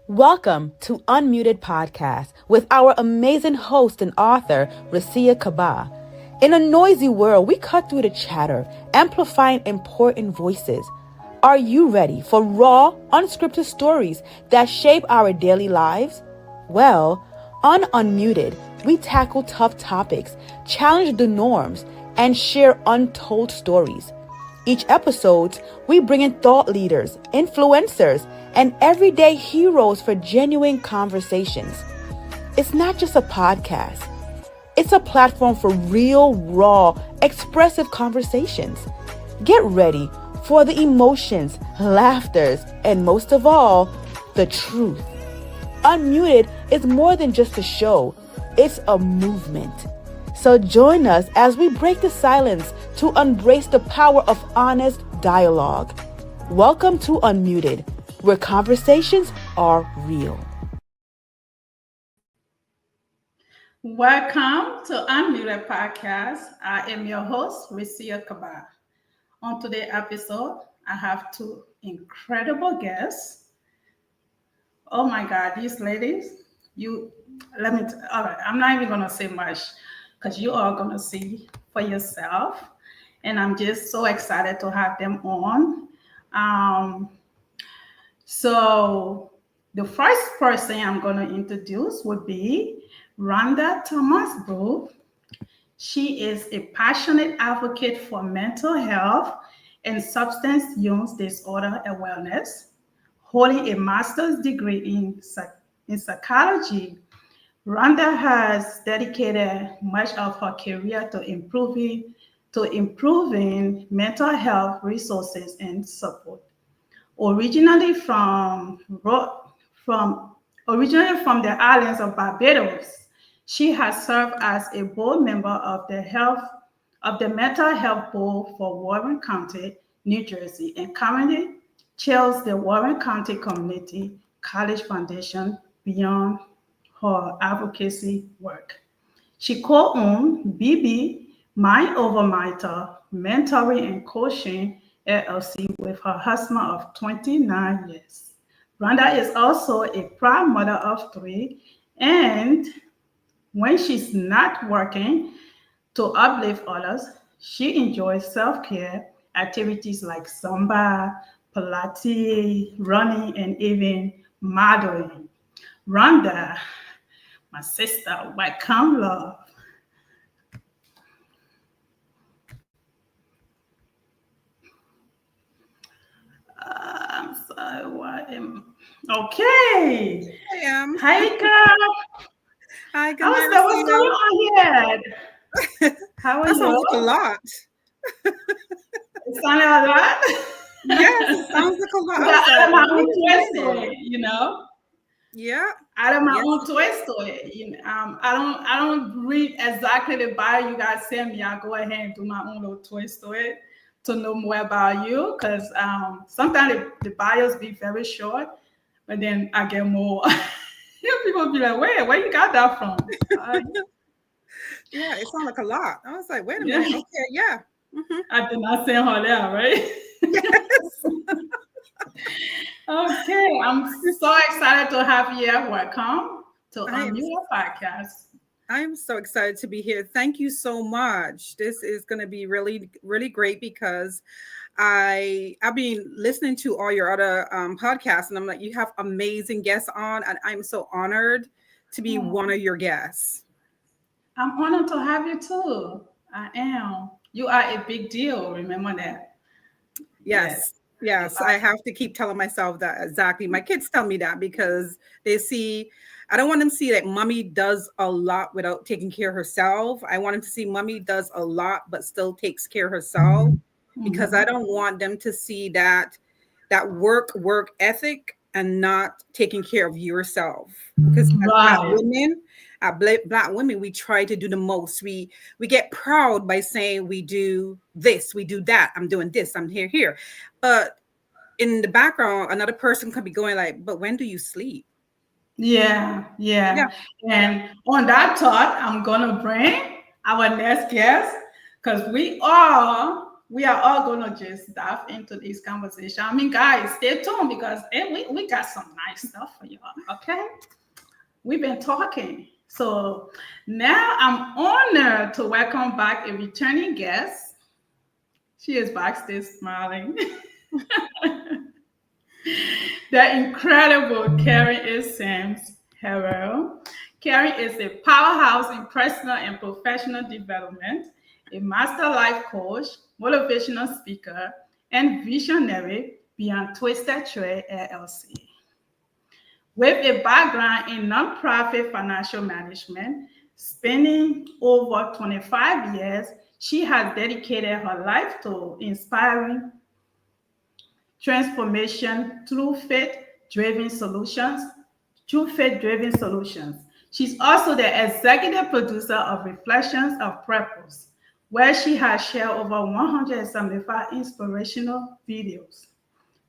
Welcome to Unmuted Podcast with our amazing host and author, Recia Kabbah. In a noisy world, we cut through the chatter, amplifying important voices. Are you ready for raw, unscripted stories that shape our daily lives? Well, on Unmuted, we tackle tough topics, challenge the norms, and share untold stories. Each episode, we bring in thought leaders, influencers, and everyday heroes for genuine conversations. It's not just a podcast. It's a platform for real, raw, expressive conversations. Get ready for the emotions, laughters, and most of all, the truth. Unmuted is more than just a show. It's a movement. So join us as we break the silence to embrace the power of honest dialogue. Welcome to Unmuted, where conversations are real. Welcome to Unmuted Podcast. I am your host, Recia Kabbah. On today's episode, I have two incredible guests. Oh my God, these ladies, all right, I'm not even gonna say much because you are gonna see for yourself. And I'm just so excited to have them on. So the first person I'm going to introduce would be Rhonda Thomas-Boothe. She is a passionate advocate for mental health and substance use disorder awareness, holding a master's degree in psychology. Rhonda has dedicated much of her career to improving mental health resources and support. Originally from the islands of Barbados, she has served as a board member of the Mental Health Board for Warren County, New Jersey, and currently chairs the Warren County Community College Foundation beyond her advocacy work. She co-owned BB Mind Over Matter Mentoring and Coaching LLC with her husband of 29 years. Rhonda is also a proud mother of three, and when she's not working to uplift others, she enjoys self-care activities like Zumba, Pilates, running, and even modeling. Rhonda, my sister, welcome, love. I'm sorry, okay. I am. Hi, girl. Hi, good What's night. going on here? How are That you? sounds like a lot. It sounded a lot. Yes, it sounds like a lot. Out of my own twist to it, you know. Yeah. Out of my own twist to it. You know, I don't read exactly the bio you guys send me. I go ahead and do my own little twist to it to know more about you, because sometimes the bios be very short, but then I get more. People be like, where you got that from? Yeah, it sounds like a lot. I was like, wait a minute. Okay, yeah. Mm-hmm. I did not send her there, right? Yes. Okay, I'm so excited to have you here. Welcome to Unmuted Podcast. I'm so excited to be here. Thank you so much. This is going to be really, really great because I've been listening to all your other podcasts, and I'm like, you have amazing guests on, and I'm so honored to be one of your guests. I'm honored to have you too. I am. You are a big deal. Remember that. Yes. I have to keep telling myself that. Exactly. My kids tell me that because they see, I don't want them to see that mommy does a lot without taking care of herself. I want them to see mommy does a lot, but still takes care of herself, because I don't want them to see that work ethic and not taking care of yourself. Because as Black women, we try to do the most. We get proud by saying we do this, we do that. I'm doing this, I'm here. But in the background, another person could be going like, but when do you sleep? Yeah. And on that thought, I'm going to bring our next guest, because we are we are all gonna just dive into this conversation. I mean, guys, stay tuned because we got some nice stuff for you. Okay, we've been talking. So now I'm honored to welcome back a returning guest. She is backstage smiling. The incredible Karen is Sims-Harrell. Karen is a powerhouse in personal and professional development, a master life coach, motivational speaker, and visionary beyond Twisted Trade LLC. With a background in nonprofit financial management, spending over 25 years, she has dedicated her life to inspiring transformation through faith-driven solutions. She's also the executive producer of Reflections of Purpose, where she has shared over 175 inspirational videos.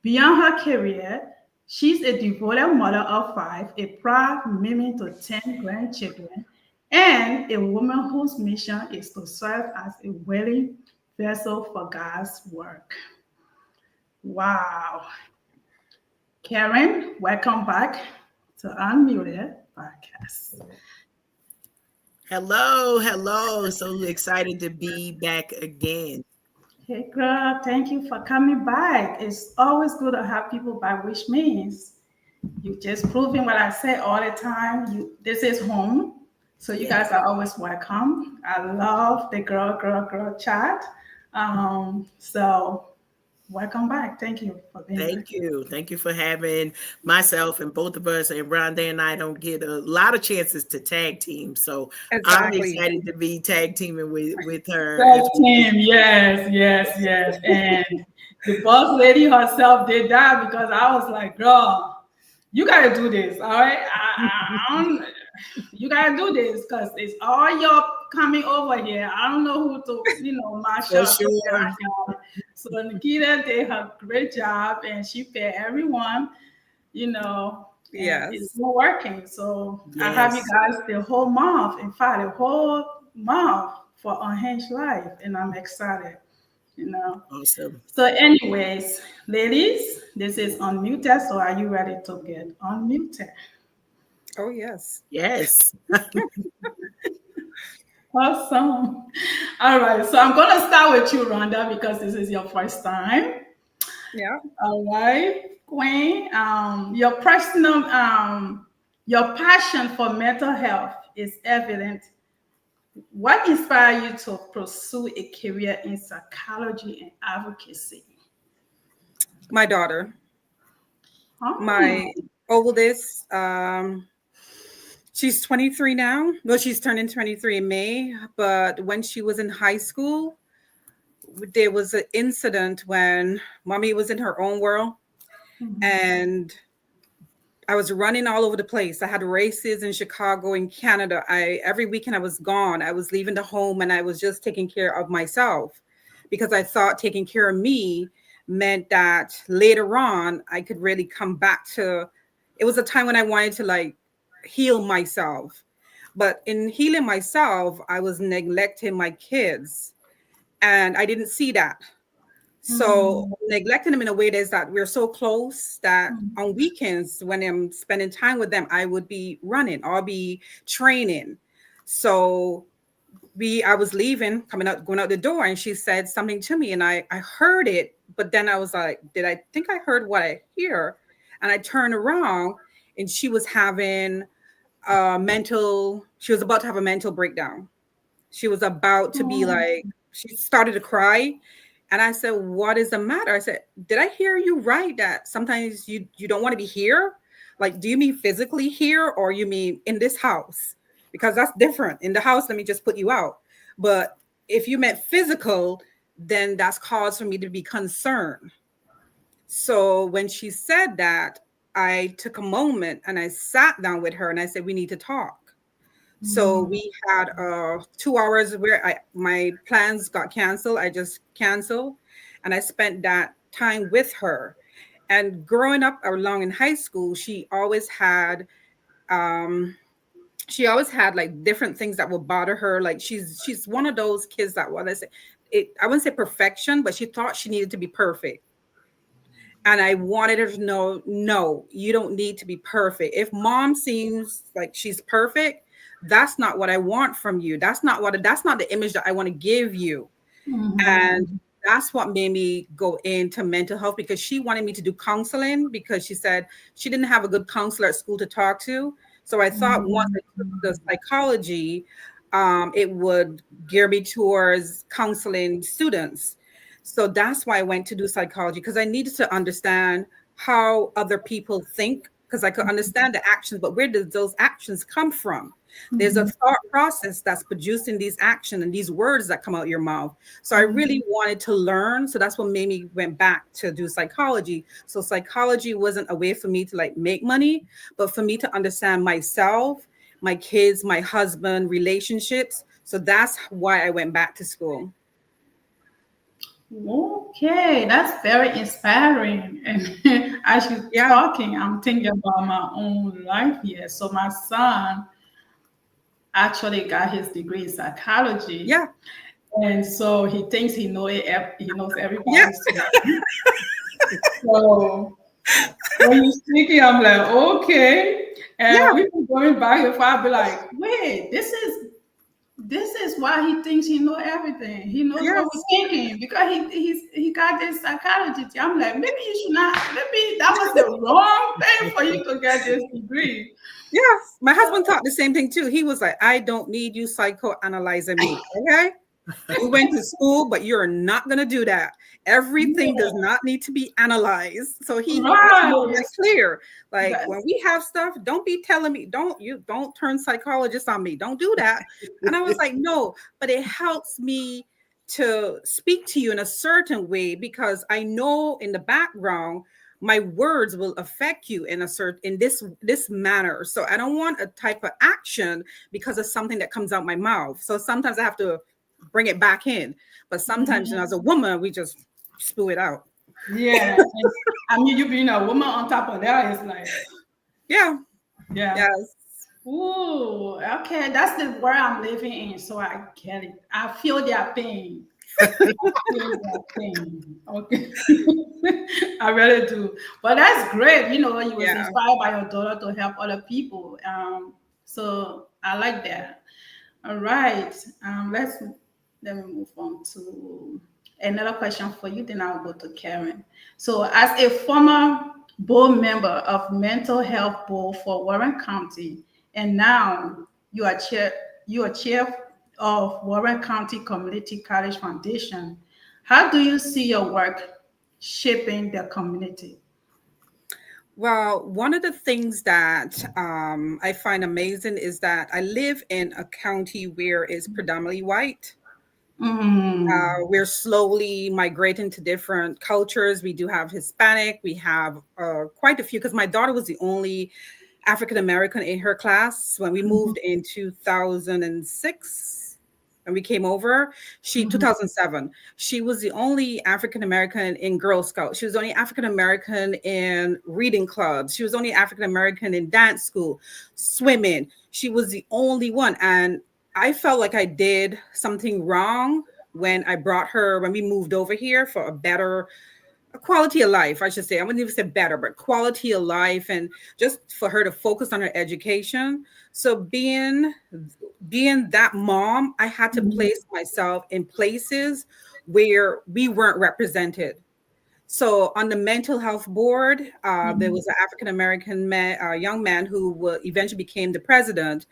Beyond her career, she's a devoted mother of 5, a proud mother to 10 grandchildren, and a woman whose mission is to serve as a willing vessel for God's work. Wow. Karen, welcome back to Unmuted Podcast. Hello. So excited to be back again. Hey, girl, thank you for coming back. It's always good to have people back, which means you just proving what I say all the time. This is home. So you guys are always welcome. I love the girl chat. So welcome back. Thank you for being here. Thank you for having myself and both of us. And Rhonda and I don't get a lot of chances to tag team. So I'm excited to be tag teaming with her. Tag team, yes. And the boss lady herself did that because I was like, girl, you got to do this. All right. You got to do this because it's all y'all coming over here. I don't know who to, mash up. Sure. So Nikita did her great job and she fed everyone, Yes. It's not working. So I have you guys the whole month, in fact, the whole month for Unhinged Life. And I'm excited, Awesome. So anyways, ladies, this is Unmuted. So are you ready to get unmuted? Oh, yes. Yes. Awesome. All right. So I'm going to start with you, Rhonda, because this is your first time. Yeah. All right. Queen, your personal, your passion for mental health is evident. What inspired you to pursue a career in psychology and advocacy? My daughter. Oh. My oldest, she's 23 now. Well, she's turning 23 in May. But when she was in high school, there was an incident when mommy was in her own world. Mm-hmm. And I was running all over the place. I had races in Chicago, in Canada. Every weekend I was gone. I was leaving the home and I was just taking care of myself because I thought taking care of me meant that later on I could really come back to, it was a time when I wanted to heal myself. But in healing myself, I was neglecting my kids and I didn't see that. So neglecting them in a way is that we're so close that on weekends when I'm spending time with them, I would be running, I'll be training. So I was leaving, going out the door, and she said something to me and I heard it, but then I was like, did I think I heard what I hear? And I turned around and she was having she was about to have a mental breakdown. She was about to be she started to cry. And I said, what is the matter? I said, did I hear you right that sometimes you don't want to be here? Do you mean physically here or you mean in this house? Because that's different. In the house, let me just put you out. But if you meant physical, then that's cause for me to be concerned. So when she said that, I took a moment and I sat down with her and I said, we need to talk. So we had 2 hours where my plans got canceled. I just canceled and I spent that time with her. And growing up along in high school, she always had different things that would bother her. She's one of those kids that, what I say, I wouldn't say perfection, but she thought she needed to be perfect. And I wanted her to know, no, you don't need to be perfect. If mom seems like she's perfect, that's not what I want from you. That's not the image that I want to give you. Mm-hmm. And that's what made me go into mental health, because she wanted me to do counseling, because she said she didn't have a good counselor at school to talk to. So I thought once I took the psychology, it would gear me towards counseling students. So that's why I went to do psychology, because I needed to understand how other people think, because I could understand the actions, but where did those actions come from? There's a thought process that's producing these actions and these words that come out your mouth. So I really wanted to learn. So that's what made me went back to do psychology. So psychology wasn't a way for me to like make money, but for me to understand myself, my kids, my husband, relationships. So that's why I went back to school. Okay, that's very inspiring. And as you're talking, I'm thinking about my own life here. So my son actually got his degree in psychology. Yeah. And so he thinks he knows everybody's Yeah. So when you're speaking, I'm like, okay. And we've been going back and forth. I'll be like, wait, this is why he thinks he knows everything. He knows what we're thinking, because he got this psychology. I'm like, maybe you should not. Maybe that was the wrong thing for you to get this degree. Yes, my husband thought the same thing too. He was like, I don't need you psychoanalyzing me. Okay. We went to school, but you're not going to do that. Everything does not need to be analyzed. So he was clear. Like when we have stuff, don't be telling me, don't turn psychologist on me. Don't do that. And I was like, no, but it helps me to speak to you in a certain way, because I know in the background, my words will affect you in this manner. So I don't want a type of action because of something that comes out my mouth. So sometimes I have to bring it back in, but sometimes as a woman, we just spew it out. Yeah. I mean, you being a woman on top of that is like, yes. Ooh, okay, that's the world I'm living in, so I get it. I feel their pain. Okay. I really do. But that's great. You was inspired by your daughter to help other people. So I like that. All right. Let me move on to another question for you. Then I'll go to Karen. So as a former board member of mental health board for Warren County, and now you are chair of Warren County Community College Foundation, how do you see your work shaping the community? Well, one of the things that I find amazing is that I live in a county where it's predominantly white. We're slowly migrating to different cultures. We do have Hispanic. We have quite a few, because my daughter was the only African-American in her class when we moved in 2006. And we came over, 2007, she was the only African-American in Girl Scouts. She was the only African-American in reading clubs. She was only African-American in dance school, swimming. She was the only one. And I felt like I did something wrong when we moved over here for a better quality of life, I should say. I wouldn't even say better, but quality of life, and just for her to focus on her education. So being that mom, I had to place myself in places where we weren't represented. So on the mental health board, there was an African-American young man who eventually became the president.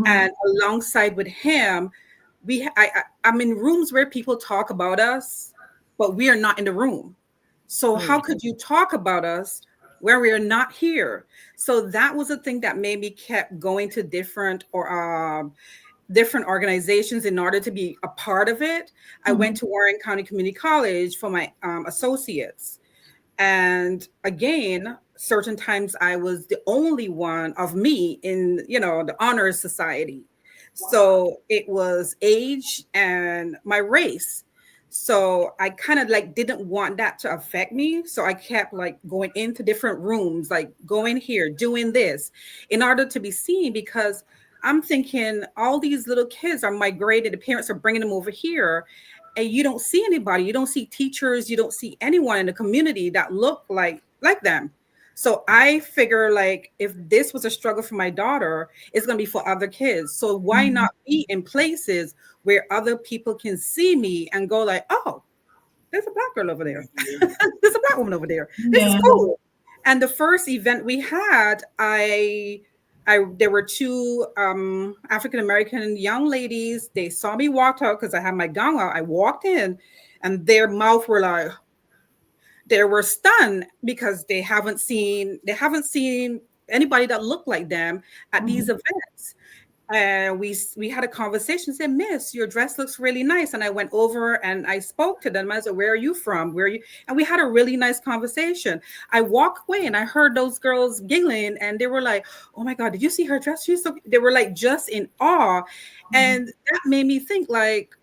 And alongside with him, I'm in rooms where people talk about us, but we are not in the room. So how could you talk about us where we are not here? So that was a thing that made me kept going to different organizations in order to be a part of it. I went to Warren County Community College for my associates. And again, certain times I was the only one of me in, the honors society. Wow. So it was age and my race. So I kind of didn't want that to affect me. So I kept going into different rooms, going here, doing this in order to be seen, because I'm thinking all these little kids are migrated. The parents are bringing them over here. and you don't see anybody. You don't see teachers. You don't see anyone in the community that look like them. So I figure, like, if this was a struggle for my daughter, it's going to be for other kids. So why not be in places where other people can see me and go like, oh, there's a Black girl over there. There's a Black woman over there. This is cool. And the first event we had, there were two African-American young ladies. They saw me walk out because I had my gown out. I walked in and their mouth were like, they were stunned because they haven't seen anybody that looked like them at these events. And we had a conversation, said, Miss, your dress looks really nice. And I went over and I spoke to them. I said, where are you from? Where are you? And we had a really nice conversation. I walked away and I heard those girls giggling and they were like, oh my God, did you see her dress? They were like just in awe. And that made me think, like,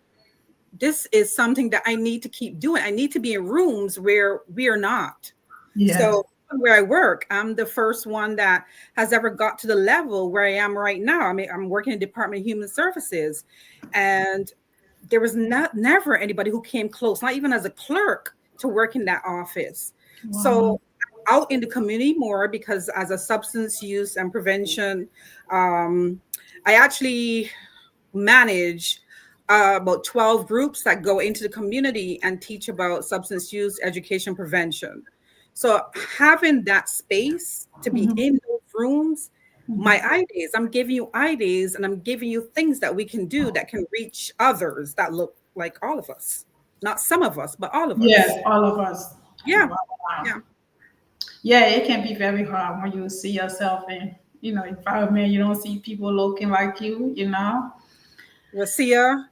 this is something that I need to keep doing. I need to be in rooms where we are not. Yeah. So where I work, I'm the first one that has ever got to the level where I am right now. I mean, I'm working in the Department of Human Services, and there was never anybody who came close, not even as a clerk, to work in that office. Wow. So out in the community more, because as a substance use and prevention, I actually manage about 12 groups that go into the community and teach about substance use, education, prevention. So having that space to be in those rooms, my ideas, I'm giving you ideas and I'm giving you things that we can do that can reach others that look like all of us. Not some of us, but all of us. Yes, all of us. Yeah. Wow. Yeah. Yeah, it can be very hard when you see yourself in, environment. You don't see people looking like you, Recia,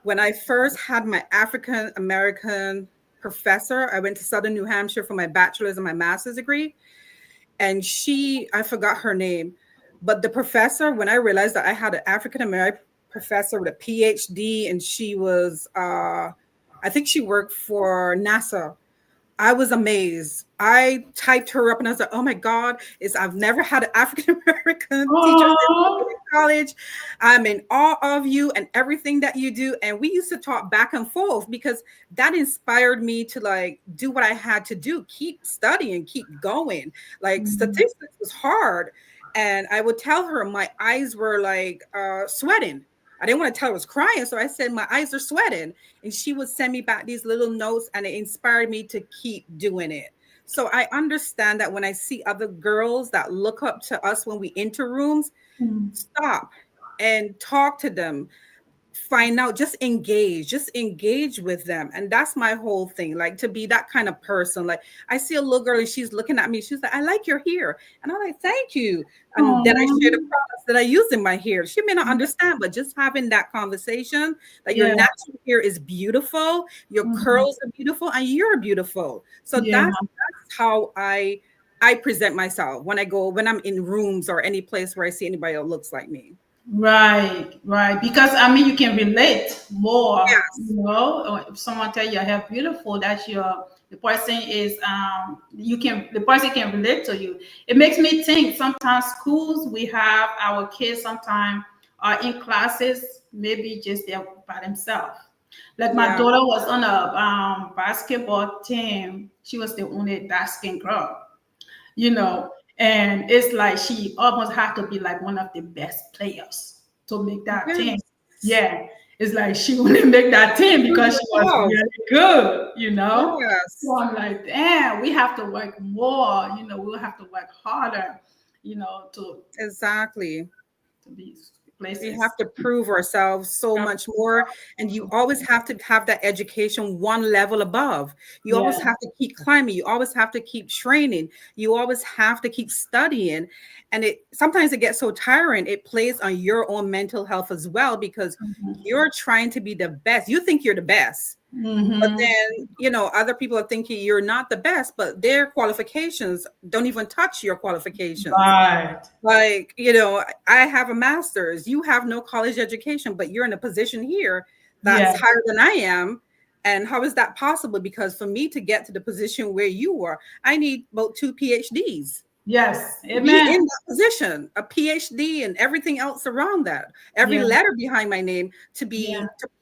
when I first had my African American professor, I went to Southern New Hampshire for my bachelor's and my master's degree. And I forgot her name, but the professor, when I realized that I had an African American professor with a PhD and she was, I think she worked for NASA, I was amazed. I typed her up and I was like, oh my God, I've never had an African American teacher in college. I'm in awe of you and everything that you do. And we used to talk back and forth because that inspired me to like do what I had to do, keep studying, keep going. Like statistics was hard. And I would tell her my eyes were like sweating. I didn't want to tell her I was crying. So I said, my eyes are sweating. And she would send me back these little notes and it inspired me to keep doing it. So I understand that when I see other girls that look up to us when we enter rooms, stop and talk to them. Find out, just engage with them. And that's my whole thing, like to be that kind of person. Like I see a little girl and she's looking at me. She's like, I like your hair. And I'm like, thank you. And then I share the products that I use in my hair. She may not understand, but just having that conversation, like your natural hair is beautiful. Your curls are beautiful and you're beautiful. So that's how I present myself when I'm in rooms or any place where I see anybody that looks like me. Right. Because you can relate more. Yes. If someone tell you your hair beautiful, that's the person is the person can relate to you. It makes me think sometimes schools, we have our kids sometimes are in classes, maybe just there by themselves. Like my daughter was on a basketball team. She was the only dark-skinned girl, and it's like she almost had to be like one of the best players to make that team. Yeah. It's like she wouldn't make that team because she was really good, Yes. So I'm like, damn, we have to work more, we'll have to work harder, to exactly to be places. We have to prove ourselves so much more. And you always have to have that education one level above. You always have to keep climbing. You always have to keep training. You always have to keep studying. And sometimes it gets so tiring. It plays on your own mental health as well, because you're trying to be the best. You think you're the best. But then, other people are thinking you're not the best, but their qualifications don't even touch your qualifications. Right. Like, I have a master's, you have no college education, but you're in a position here that's higher than I am. And how is that possible? Because for me to get to the position where you are, I need about 2 PhDs. Yes. Amen. Be in that position, a PhD and everything else around that, every letter behind my name to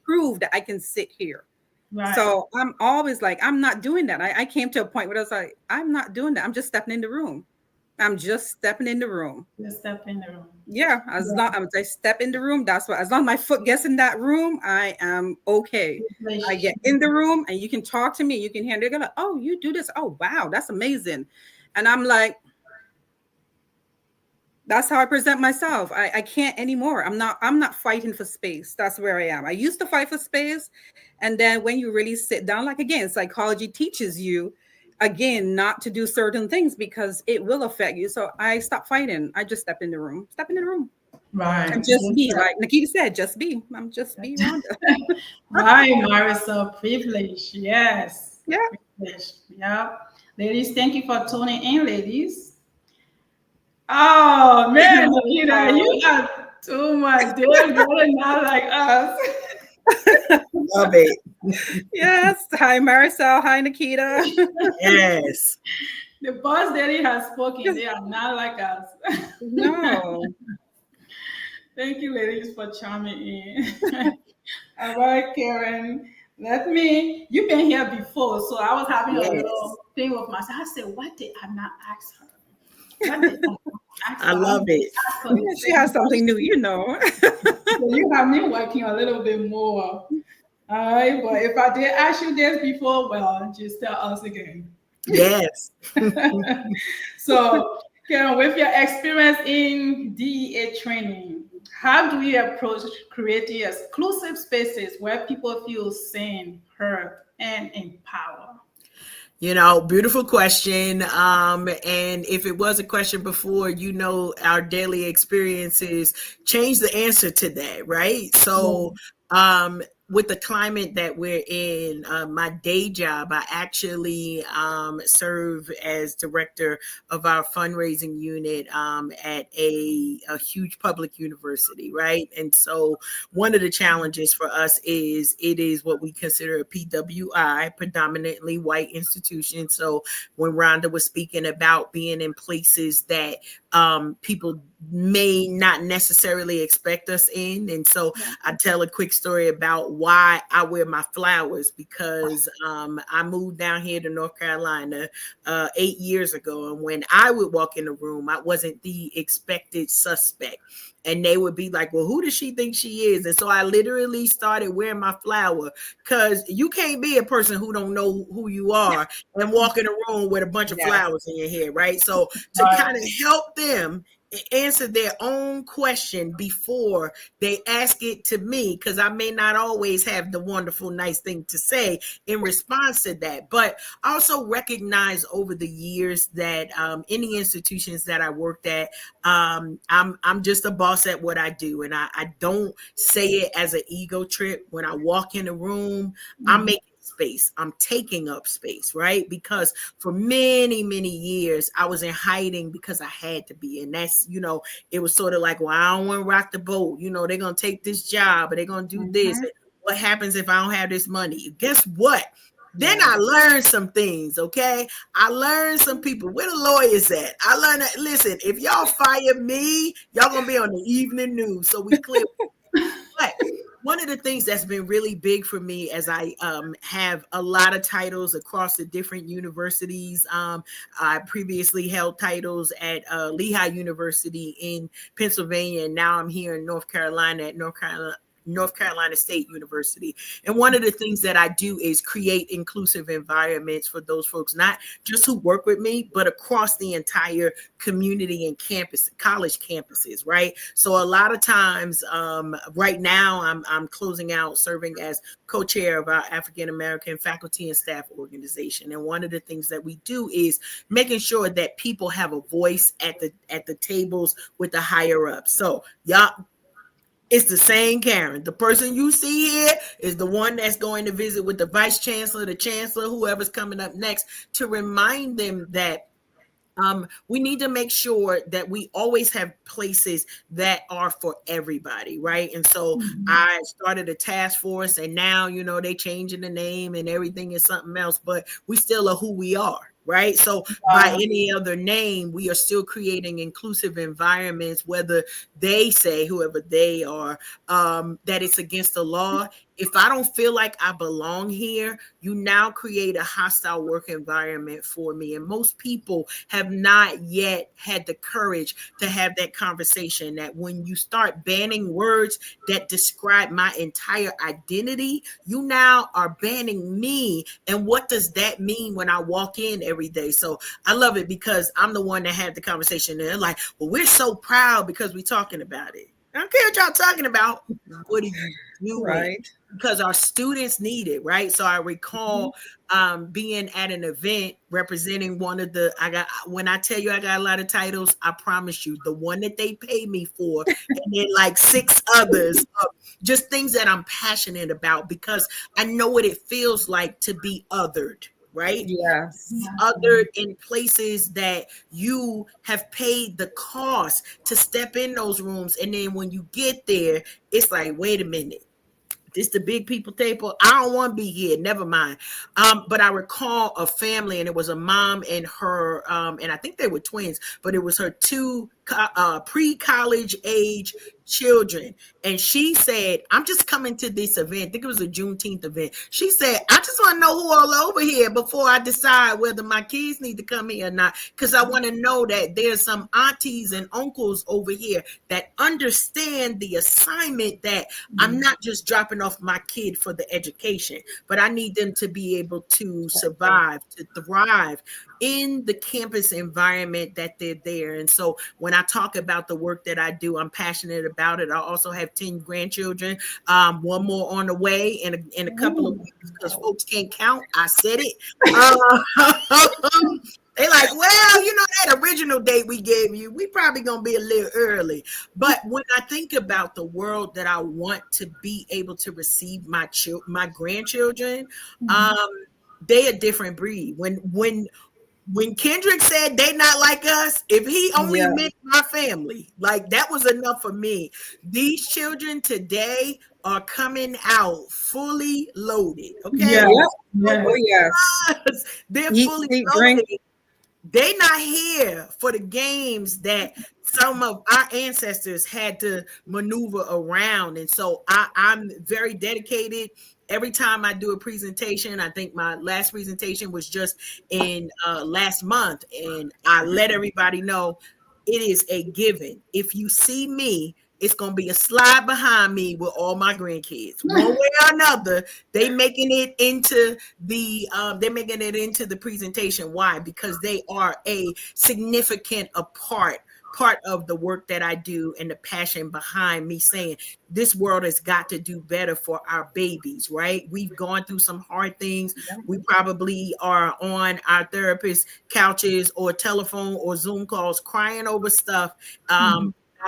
prove that I can sit here. Right. So I'm always like, I'm not doing that. I came to a point where I was like, I'm not doing that. I'm just stepping in the room. I'm just stepping in the room. Just step in the room. Yeah, as long as I step in the room, that's what. As long as my foot gets in that room, I am okay. I get in the room, and you can talk to me. You can hear they're gonna, oh, you do this. Oh, wow, that's amazing. And I'm like, that's how I present myself. I can't anymore. I'm not fighting for space. That's where I am. I used to fight for space, and then when you really sit down, like again, psychology teaches you again not to do certain things because it will affect you. So I stopped fighting. I just step in the room. Step in the room. Right. And just be, like Nikita said, just be. I'm just be Rhonda. Right, Marisol, privilege. Yes. Yeah. Privilege. Yeah. Ladies, thank you for tuning in, ladies. Oh man, Nikita, you are too much. They're not like us. Love it. Yes. Hi, Marisol. Hi, Nikita. Yes. The boss daddy has spoken. They are not like us. No. Thank you, ladies, for chiming in. All right, Karen. You've been here before, so I was having a little thing with myself. I said, what did I not ask her? I love it. She has something new, you know. So you have me working a little bit more. All right, but if I did ask you this before, well, just tell us again. Yes. So, Karen, with your experience in DEA training, how do we approach creating exclusive spaces where people feel seen, heard, and empowered? You know, beautiful question. And if it was a question before, you know, our daily experiences change the answer to that, right? So, with the climate that we're in, my day job, I actually serve as director of our fundraising unit at a huge public university, right? And so one of the challenges for us is it is what we consider a PWI, predominantly white institution. So when Rhonda was speaking about being in places that people may not necessarily expect us in. And so I tell a quick story about why I wear my flowers, because I moved down here to North Carolina 8 years ago. And when I would walk in the room, I wasn't the expected suspect. And they would be like, well, who does she think she is? And so I literally started wearing my flower, because you can't be a person who don't know who you are and walk in a room with a bunch of flowers in your hair, right? So to kind of help them answer their own question before they ask it to me, because I may not always have the wonderful, nice thing to say in response to that. But I also recognize over the years that in the institutions that I worked at, I'm just a boss at what I do. And I don't say it as an ego trip. When I walk in a room, I'm making space. I'm taking up space, right? Because for many, many years, I was in hiding because I had to be. And that's, you know, it was sort of like, well, I don't want to rock the boat. You know, they're going to take this job or they're going to do this. What happens if I don't have this money? Guess what? Then I learned some things, okay? I learned some people. Where the lawyers at? I learned that, listen, if y'all fire me, y'all going to be on the evening news. So we clear. But one of the things that's been really big for me as I have a lot of titles across the different universities. I previously held titles at Lehigh University in Pennsylvania, and now I'm here in North Carolina at North Carolina State University. And one of the things that I do is create inclusive environments for those folks, not just who work with me, but across the entire community and campus, college campuses, right? So a lot of times, right now, I'm closing out serving as co-chair of our African American faculty and staff organization. And one of the things that we do is making sure that people have a voice at the tables with the higher ups. So y'all, it's the same Karen. The person you see here is the one that's going to visit with the vice chancellor, the chancellor, whoever's coming up next, to remind them that we need to make sure that we always have places that are for everybody, right? And so I started a task force, and now, you know, they changing the name and everything is something else, but we still are who we are. Right. So by any other name, we are still creating inclusive environments, whether they say, whoever they are, that it's against the law. if I don't feel like I belong here, you now create a hostile work environment for me. And most people have not yet had the courage to have that conversation, that when you start banning words that describe my entire identity, you now are banning me. And what does that mean when I walk in every day? So I love it because I'm the one that had the conversation. And they're like, well, we're so proud because we're talking about it. I don't care what y'all talking about. What are you doing? Right. Because our students need it, right? So I recall being at an event representing one of the, when I tell you I got a lot of titles, I promise you, the one that they pay me for, and then like 6 others, just things that I'm passionate about because I know what it feels like to be othered. Right? Yes. Othered in places that you have paid the cost to step in those rooms. And then when you get there, it's like, wait a minute. This the big people table. I don't want to be here. Never mind. But I recall a family, and it was a mom and her, and I think they were twins, but it was her 2 pre-college age children. And she said, I'm just coming to this event. I think it was a Juneteenth event. She said, I just want to know who all are over here before I decide whether my kids need to come here or not. Because I want to know that there's some aunties and uncles over here that understand the assignment, that I'm not just dropping off my kid for the education, but I need them to be able to survive, to thrive in the campus environment that they're there. And so when I talk about the work that I do, I'm passionate about it. I also have 10 grandchildren, 1 more on the way in a couple of weeks, because folks can't count. I said it. They like, well, you know, that original date we gave you, we probably gonna be a little early. But when I think about the world that I want to be able to receive my grandchildren, they a different breed. When Kendrick said they not like us, if he only meant my family, like that was enough for me. These children today are coming out fully loaded. Okay. Oh, yes. They're Eat, fully sleep, loaded. drink. They not here for the games that some of our ancestors had to maneuver around. And so I'm very dedicated. Every time I do a presentation, I think my last presentation was just in last month, and I let everybody know it is a given. If you see me, it's gonna be a slide behind me with all my grandkids. One way or another, they making it into the presentation. Why? Because they are a significant part of the work that I do, and the passion behind me saying this world has got to do better for our babies, right? We've gone through some hard things. We probably are on our therapist couches or telephone or Zoom calls crying over stuff,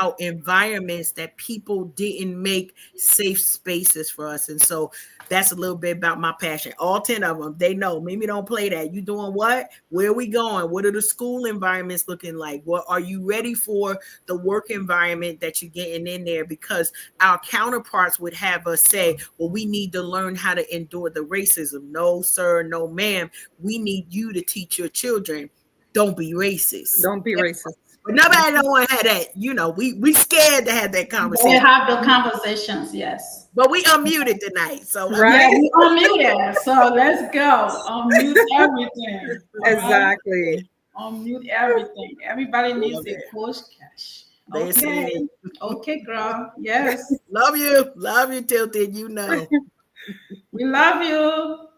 out environments that people didn't make safe spaces for us. And so that's a little bit about my passion. All 10 of them, they know, Mimi don't play that. You doing what? Where are we going? What are the school environments looking like? What are you ready for the work environment that you're getting in there? Because our counterparts would have us say, well, we need to learn how to endure the racism. No, sir, no, ma'am. We need you to teach your children, don't be racist. Don't be racist. But nobody don't want to have that. You know, we scared to have that conversation. We have the conversations, yes. But we unmuted tonight, so Yeah, we unmuted. So let's go. Unmute everything. Exactly. Right? Unmute everything. Everybody needs a coach cash. Okay. Okay, girl. Yes. Love you, Tilted. You know. We love you.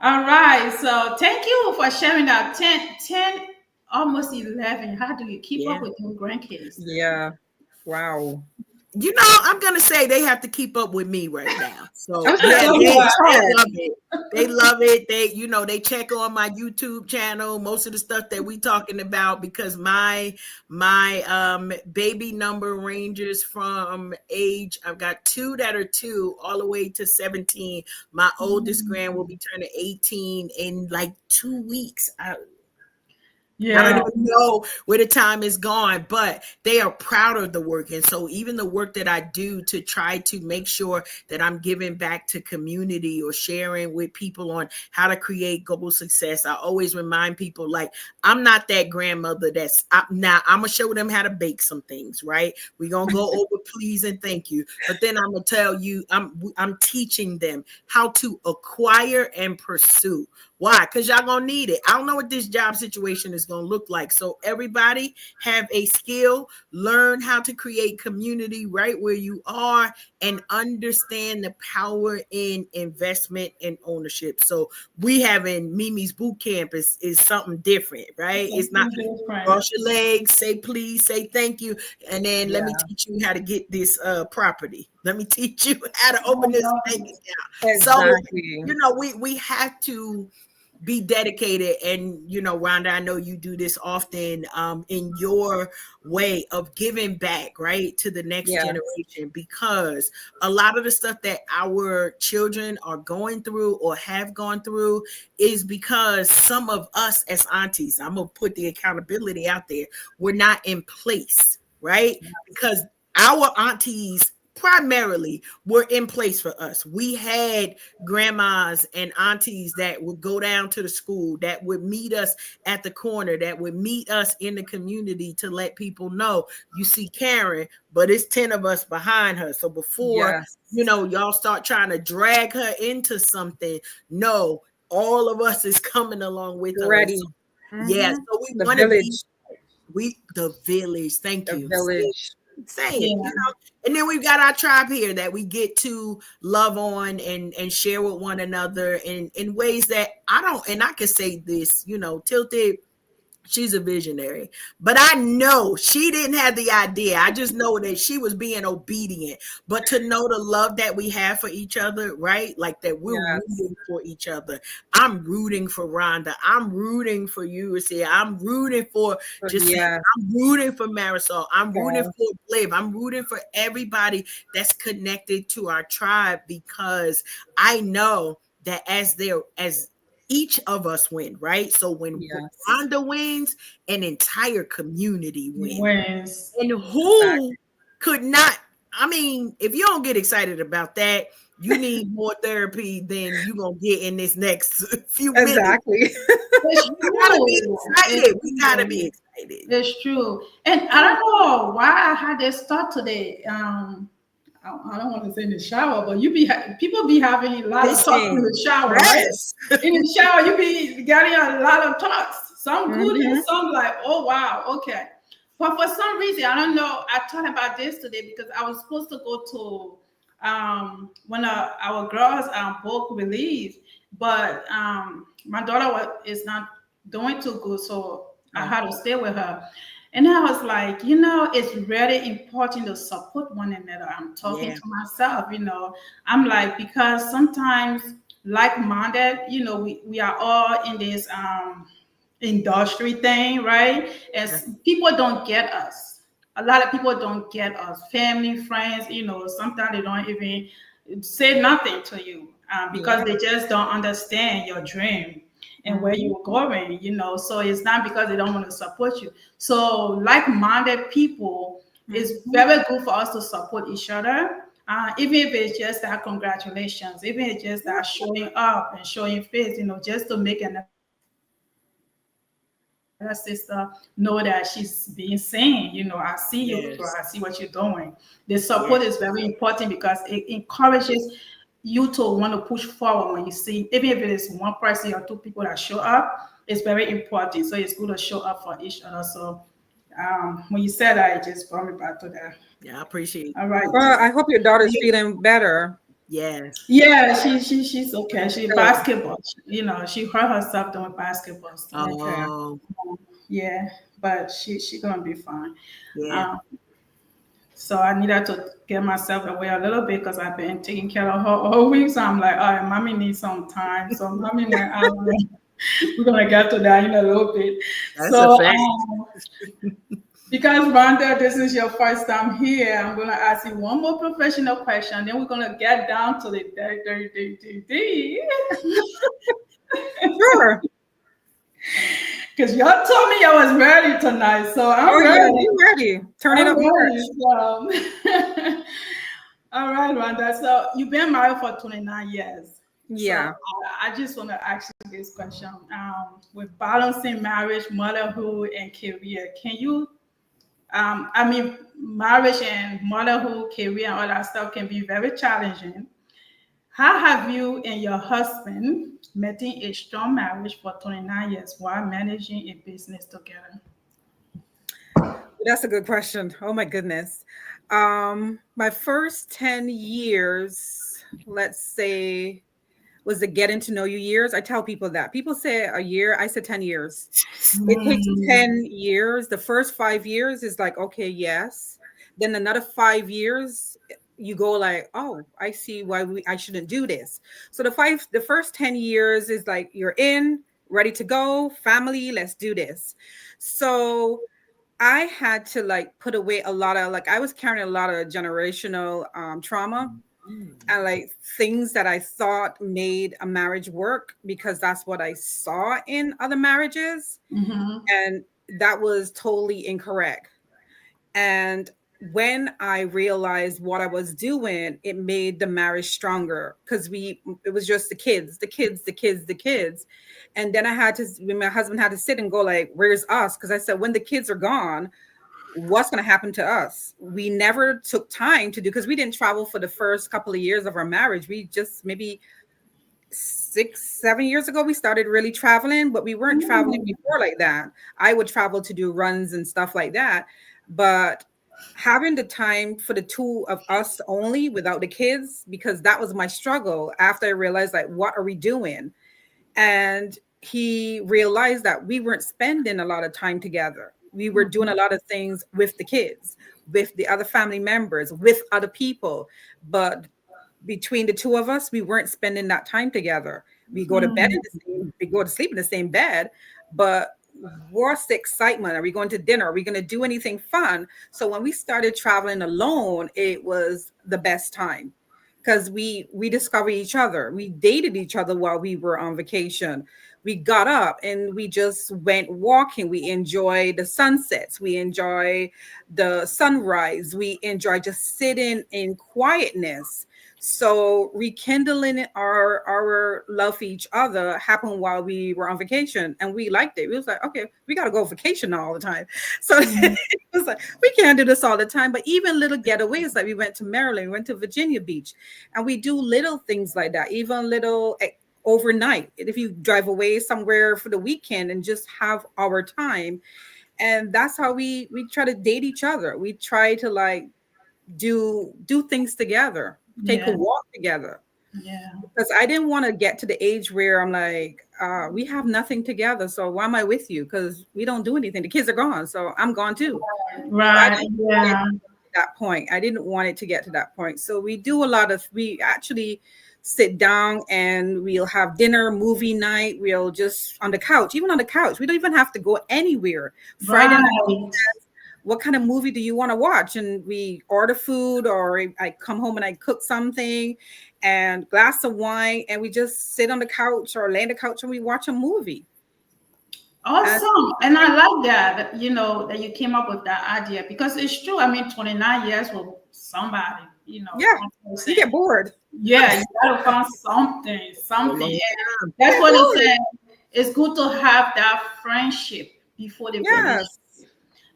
All right. So thank you for sharing that. 10 almost 11. How do you keep up with your grandkids? Yeah. Wow. You know, I'm gonna say they have to keep up with me right now. So yeah, they love it. They love it. They check on my YouTube channel, most of the stuff that we talking about, because my baby number ranges from age. I've got 2 that are 2 all the way to 17. My oldest grand will be turning 18 in like 2 weeks. Yeah. I don't even know where the time is gone, but they are proud of the work. And so even the work that I do to try to make sure that I'm giving back to community or sharing with people on how to create global success, I always remind people, like, I'm not that grandmother now I'm going to show them how to bake some things, right? We're going to go over please and thank you. But then I'm going to tell you, I'm teaching them how to acquire and pursue. Why? Because y'all gonna need it. I don't know what this job situation is gonna look like. So everybody have a skill, learn how to create community right where you are, and understand the power in investment and ownership. So we having Mimi's boot camp is something different, right? It's not cross your legs, say please, say thank you, and then let me teach you how to get this property. Let me teach you how to open this bank account. Exactly. So we have to be dedicated. And Rhonda, I know you do this often in your way of giving back, right, to the next generation, because a lot of the stuff that our children are going through or have gone through is because some of us as aunties, I'm gonna put the accountability out there, we're not in place, right? Because our aunties primarily were in place for us. We had grandmas and aunties that would go down to the school, that would meet us at the corner, that would meet us in the community to let people know, you see Karen, but it's 10 of us behind her. So before, y'all start trying to drag her into something, no, all of us is coming along with her. Ready. So, yeah, so we want to be the village. Thank you. Village. Say it, and then we've got our tribe here that we get to love on and share with one another in ways that I can say this, Tilted, she's a visionary, but I know she didn't have the idea. I just know that she was being obedient. But to know the love that we have for each other, right? Like that we're rooting for each other. I'm rooting for Rhonda. I'm rooting for you, Recia. I'm rooting for I'm rooting for Marisol. I'm rooting for Liv. I'm rooting for everybody that's connected to our tribe, because I know that as each of us win, right? So when Rhonda wins, an entire community wins. And who could not? I mean, if you don't get excited about that, you need more therapy than you're going to get in this next few minutes. Exactly. We gotta be excited. We gotta be excited. It's true. And I don't know why I had this thought today. I don't want to say in the shower, but people be having a lot of talk in the shower, right? In the shower, you be getting a lot of talks. Some good and some like, oh wow, okay. But for some reason, I don't know. I thought about this today because I was supposed to go to one of our girls' book release, but my daughter is not doing too good, so I had to stay with her. And I was like, it's really important to support one another. I'm talking to myself, I'm like, because sometimes like-minded, we are all in this industry thing, right? And people don't get us. A lot of people don't get us. Family, friends, sometimes they don't even say nothing to you because they just don't understand your dream and where you're going, so it's not because they don't want to support you. So like-minded people, it's very good for us to support each other, even if it's just that congratulations, even if it's just that showing up and showing face, just to make another sister know that she's being seen. I see you, I see what you're doing. The support is very important because it encourages you to want to push forward when you see, even if it is one person or two people that show up, it's very important. So it's good to show up for each other. So when you said that, it just brought me back to that. Yeah, I appreciate it. All right. Well, I hope your daughter's feeling better. Yes. Yeah, she's okay. She basketball. She hurt herself doing basketball. So yeah, but she gonna be fine. Yeah. So I needed to get myself away a little bit because I've been taking care of her all week. So I'm like, all right, mommy needs some time. So mommy, we're gonna get to that in a little bit. That's a fact. Because Rhonda, this is your first time here, I'm gonna ask you one more professional question. Then we're gonna get down to the Sure. Because y'all told me I was ready tonight, so I'm ready. Yeah, you ready? Turn it up, ready, so. All right, Rhonda. So you've been married for 29 years. Yeah. So I just want to ask you this question. With balancing marriage, motherhood, and career, can you, marriage and motherhood, career, and all that stuff can be very challenging. How have you and your husband maintained a strong marriage for 29 years while managing a business together? That's a good question. Oh my goodness. My first 10 years, let's say, was the getting to know you years. I tell people that. People say a year, I said 10 years. It takes 10 years. The first 5 years is like, okay, yes. Then another 5 years, you go like, oh, I see why I shouldn't do this. So the first 10 years is like you're in, ready to go, family, let's do this. So I had to like put away a lot of like I was carrying a lot of generational trauma and like things that I thought made a marriage work because that's what I saw in other marriages. And that was totally incorrect. And when I realized what I was doing, it made the marriage stronger because it was just the kids. And then my husband had to sit and go like, where's us? Because I said, when the kids are gone, what's going to happen to us? We never took time to do, because we didn't travel for the first couple of years of our marriage. We just maybe 6-7 years ago, we started really traveling, but we weren't traveling before like that. I would travel to do runs and stuff like that. But having the time for the two of us only without the kids, because that was my struggle after I realized like, what are we doing? And he realized that we weren't spending a lot of time together. We were doing a lot of things with the kids, with the other family members, with other people. But between the two of us, we weren't spending that time together. We go to bed we go to sleep in the same bed, but what's the excitement? Are we going to dinner? Are we going to do anything fun? So when we started traveling alone, it was the best time because we discovered each other. We dated each other while we were on vacation. We got up and we just went walking. We enjoyed the sunsets. We enjoy the sunrise. We enjoy just sitting in quietness. So rekindling our love for each other happened while we were on vacation, and we liked it. We was like, okay, we got to go vacation all the time. So it was like, we can't do this all the time. But even little getaways, like we went to Maryland, we went to Virginia Beach, and we do little things like that, even little overnight. If you drive away somewhere for the weekend and just have our time. And that's how we try to date each other. We try to like do things together. Take a walk together. Yeah. Because I didn't want to get to the age where I'm like, we have nothing together. So why am I with you? Because we don't do anything. The kids are gone. So I'm gone too. Right. Yeah. That point. I didn't want it to get to that point. So we actually sit down and we'll have dinner, movie night. We'll just on the couch, even on the couch. We don't even have to go anywhere. Friday night. What kind of movie do you want to watch? And we order food, or I come home and I cook something and glass of wine, and we just sit on the couch or lay on the couch and we watch a movie. Awesome. And I like that, that you came up with that idea, because it's true. I mean, 29 years with somebody, Yeah, you get bored. Yeah, you gotta find something. Yeah. That's what it said. It's good to have that friendship before the relationship.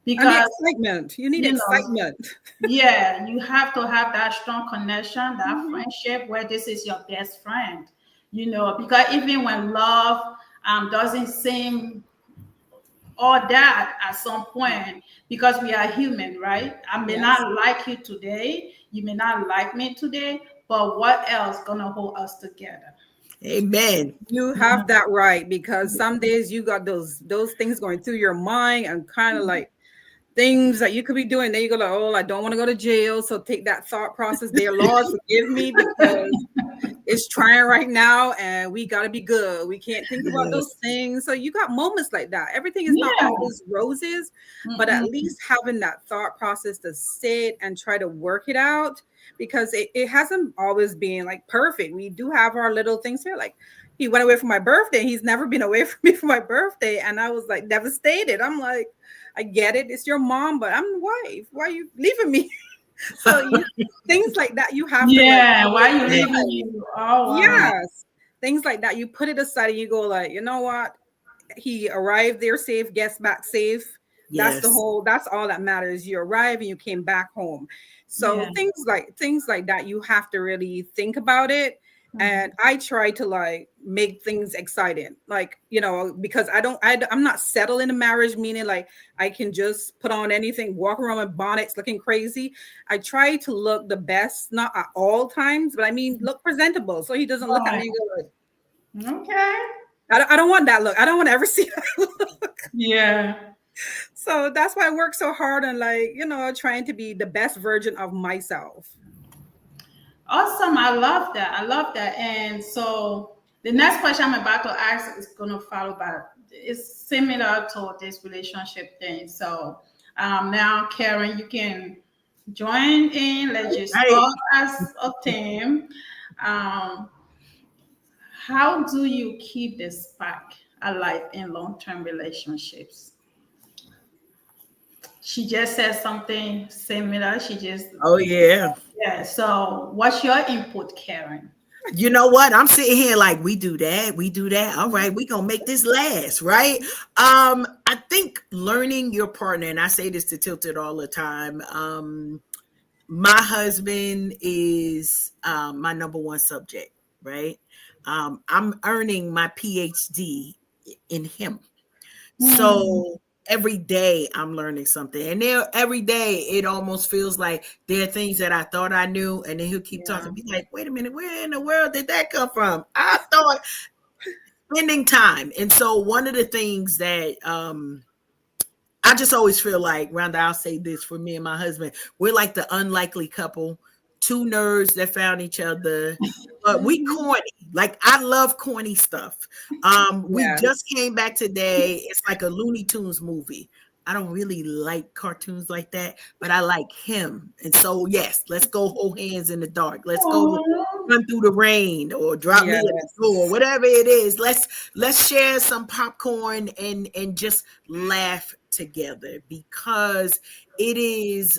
Because excitement, you need excitement. Yeah, you have to have that strong connection, that friendship where this is your best friend, because even when love doesn't seem all that at some point, because we are human, right? I may not like you today, you may not like me today, but what else gonna hold us together? Amen. You have that right, because some days you got those things going through your mind and kind of like things that you could be doing. Then you go like, oh, I don't want to go to jail. So take that thought process there. Lord, forgive me, because it's trying right now and we got to be good. We can't think about those things. So you got moments like that. Everything is not always roses, but at least having that thought process to sit and try to work it out, because it hasn't always been like perfect. We do have our little things here. Like, he went away for my birthday. He's never been away from me for my birthday. And I was like devastated. I'm like, I get it. It's your mom, but I'm the wife. Why are you leaving me? So things like that you have to why you leaving you? Oh, wow. Yes. Things like that. You put it aside and you go like, you know what? He arrived there safe, gets back safe. Yes. That's all that matters. You arrived and you came back home. So things like that, you have to really think about it. And I try to like make things exciting, like, you know, because I'm not settled in a marriage, meaning like I can just put on anything, walk around with bonnets looking crazy. I try to look the best, not at all times, but I mean, look presentable. So he doesn't look at me and go like, okay. I don't want that look. I don't want to ever see that look. Yeah. So that's why I work so hard on, like, you know, trying to be the best version of myself. Awesome. I love that. And so the next question I'm about to ask is going to follow by, it's similar to this relationship thing. So now, Karen, you can join in. Let's just talk as a team. How do you keep the spark alive in long-term relationships? She just said something similar. Oh, yeah. Yeah. So what's your input, Karen? You know what? I'm sitting here like, we do that. All right, we gonna make this last, right? I think learning your partner, and I say this to Tilted all the time. My husband is my number one subject, right? I'm earning my PhD in him. So every day I'm learning something, and every day it almost feels like there are things that I thought I knew, and then he'll keep talking, be like, wait a minute, where in the world did that come from? I thought spending time. And so one of the things that I just always feel like, Rhonda, I'll say this for me and my husband, we're like the unlikely couple, two nerds that found each other, but we corny. Like, I love corny stuff. We just came back today. It's like a Looney Tunes movie. I don't really like cartoons like that, but I like him. And so, yes, let's go hold hands in the dark. Let's go run through the rain, or drop me at the door, whatever it is. Let's share some popcorn and just laugh together, because it is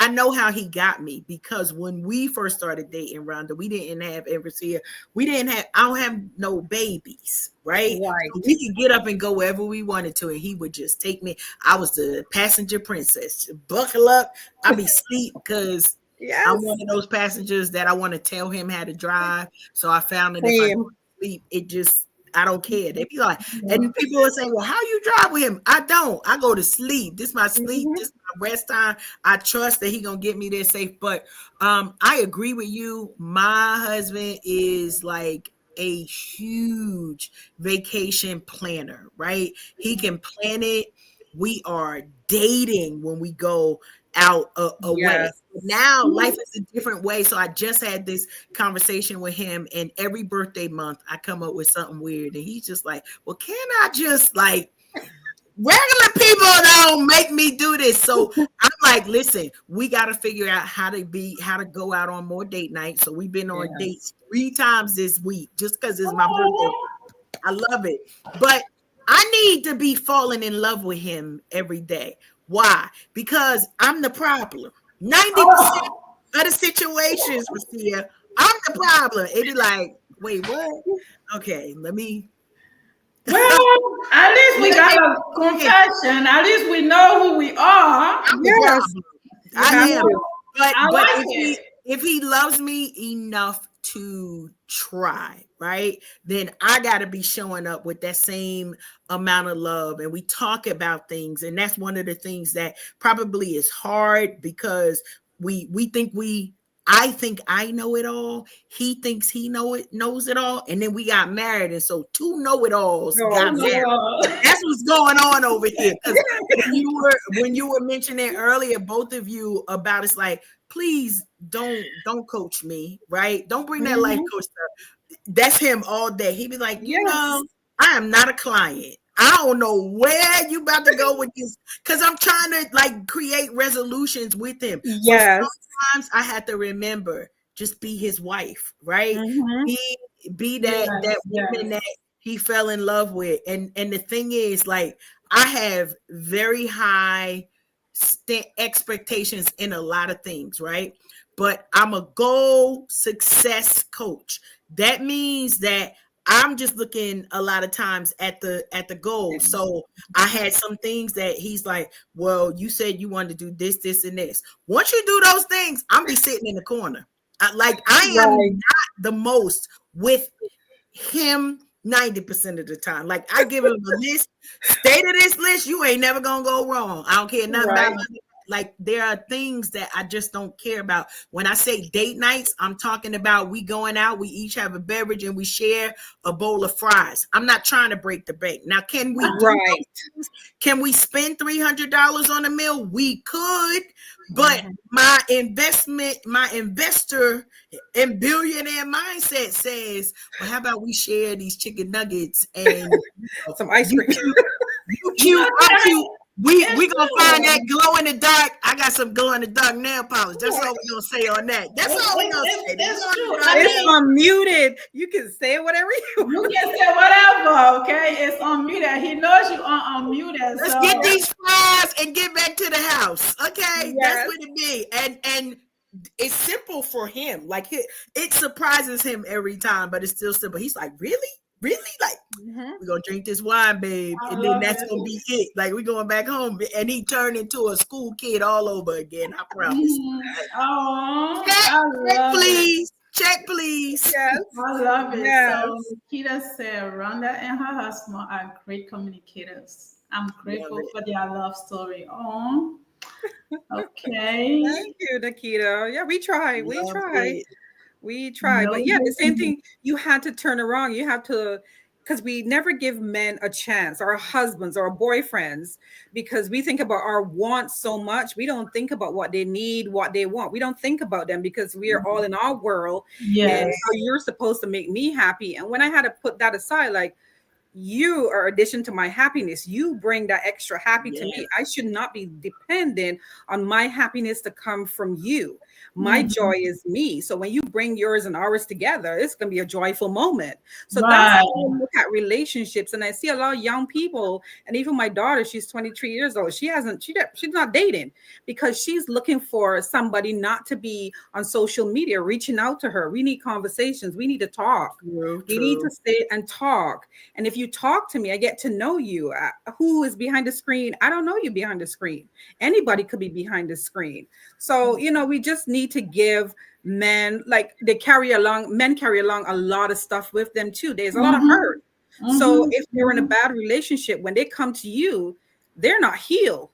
I know how he got me, because when we first started dating, Rhonda, we didn't have Recia. I don't have no babies, right? So we could get up and go wherever we wanted to, and he would just take me. I was the passenger princess. Buckle up. I'll be asleep, because I'm one of those passengers that I want to tell him how to drive. So I found that if I go to sleep, I don't care. They be like, and people will say, well, how you drive with him? I don't. I go to sleep. This is my sleep. This is my rest time. I trust that he gonna get me there safe. But I agree with you. My husband is like a huge vacation planner, right? He can plan it. We are dating when we go out away. Now life is a different way. So I just had this conversation with him, and every birthday month I come up with something weird, and he's just like, well, can I just, like, regular people don't make me do this. So I'm like, listen, we got to figure out how to go out on more date nights. So we've been on dates 3 times this week, just because it's my birthday. I love it. But I need to be falling in love with him every day. Why? Because I'm the problem. 90% of the situations, Recia, I'm the problem. It'd be like, wait, what? Okay, let me. Well, at least we got a confession. At least we know who we are. Yes, I am. But like if he loves me enough to try, right, then I got to be showing up with that same amount of love, and we talk about things. And that's one of the things that probably is hard, because we think I think I know it all. He thinks he knows it all. And then we got married. And so 2 know-it-alls got married. That's what's going on over here. When you were mentioning earlier, both of you, about, it's like, please don't coach me, right? Don't bring that life coach stuff. That's him all day. He'd be like, you know, I am not a client. I don't know where you about to go with this, because I'm trying to, like, create resolutions with him. Yes. So sometimes I have to remember, just be his wife, right? Be be that woman that he fell in love with. And the thing is, like, I have very high expectations in a lot of things, right? But I'm a goal success coach. That means that I'm just looking a lot of times at the goal. So I had some things that he's like, well, you said you wanted to do this, this, and this. Once you do those things, I'm be sitting in the corner. I am not the most with him 90% of the time. Like, I give him a list, stay to this list, you ain't never gonna go wrong. I don't care nothing about it. Like, there are things that I just don't care about. When I say date nights, I'm talking about we going out, we each have a beverage, and we share a bowl of fries. I'm not trying to break the bank. Now, can we can we spend $300 on a meal? We could, but my investor and billionaire mindset says, well, how about we share these chicken nuggets and some ice cream? You cute, I'm cute. We gonna find that glow in the dark. I got some glow in the dark nail polish. That's all we're gonna say on that. That's all we're gonna say. That's true. It's unmuted. You can say whatever you want. You can say whatever, okay? It's unmuted. He knows you are unmuted. Let's get these fries and get back to the house. Okay, that's what it be. And it's simple for him. Like, it surprises him every time, but it's still simple. He's like, really? Like, we're gonna drink this wine, babe, and then that's gonna be it. Like, we're going back home, and he turned into a school kid all over again. I promise. Oh, check, please. Yes, I love it. Yes. So Nikita said, Rhonda and her husband are great communicators. I'm grateful for their love story. Oh, okay. Thank you, Nikita. Yeah, we try. But yeah, the same thing. You had to turn around. You have to, because we never give men a chance, our husbands or our boyfriends, because we think about our wants so much. We don't think about what they need, what they want. We don't think about them because we are all in our world. Yes. And so you're supposed to make me happy. And when I had to put that aside, like, you are addition to my happiness. You bring that extra happy to me. I should not be dependent on my happiness to come from you. My joy is me. So when you bring yours and ours together, it's going to be a joyful moment. So that's how I look at relationships. And I see a lot of young people, and even my daughter, she's 23 years old. She's not dating because she's looking for somebody not to be on social media, reaching out to her. We need conversations. We need to talk. We need to sit and talk. And if you talk to me, I get to know you. Who is behind the screen? I don't know you behind the screen. Anybody could be behind the screen. So, we just need to give men, like, men carry along a lot of stuff with them too. There's a lot of hurt. So if you're in a bad relationship, when they come to you, they're not healed.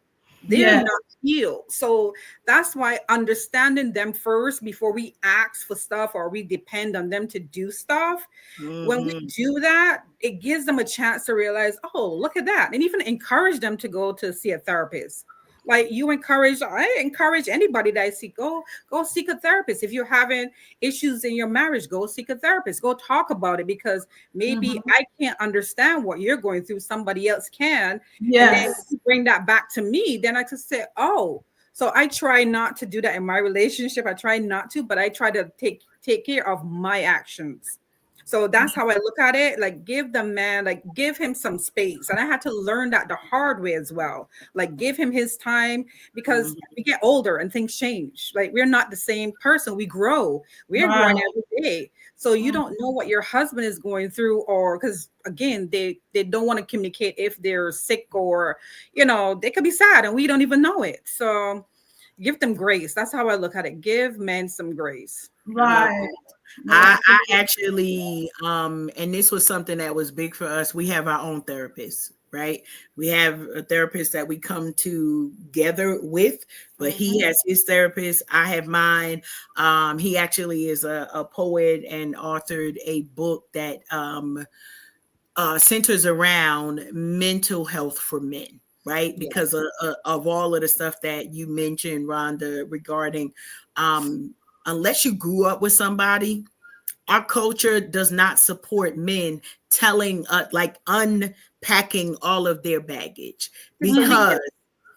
They're not healed. So that's why understanding them first before we ask for stuff or we depend on them to do stuff. When we do that, it gives them a chance to realize, oh, look at that. And even encourage them to go to see a therapist. Like, I encourage anybody that I see, go seek a therapist. If you're having issues in your marriage, go seek a therapist. Go talk about it, because maybe I can't understand what you're going through. Somebody else can. Yes. And then bring that back to me. Then I could say, oh, so I try not to do that in my relationship. I try not to, but I try to take care of my actions. So that's how I look at it. Like, give the man, like, give him some space. And I had to learn that the hard way as well. Like, give him his time, because we get older and things change. Like, we're not the same person. We grow. We're growing every day. So you don't know what your husband is going through, or because, again, they don't want to communicate if they're sick, or, they could be sad and we don't even know it. So give them grace. That's how I look at it. Give men some grace. Right. I actually, and this was something that was big for us. We have our own therapist, right? We have a therapist that we come together with, but he has his therapist. I have mine. He actually is a poet and authored a book that centers around mental health for men. Right, because of all of the stuff that you mentioned, Rhonda, regarding unless you grew up with somebody, our culture does not support men telling, unpacking all of their baggage, because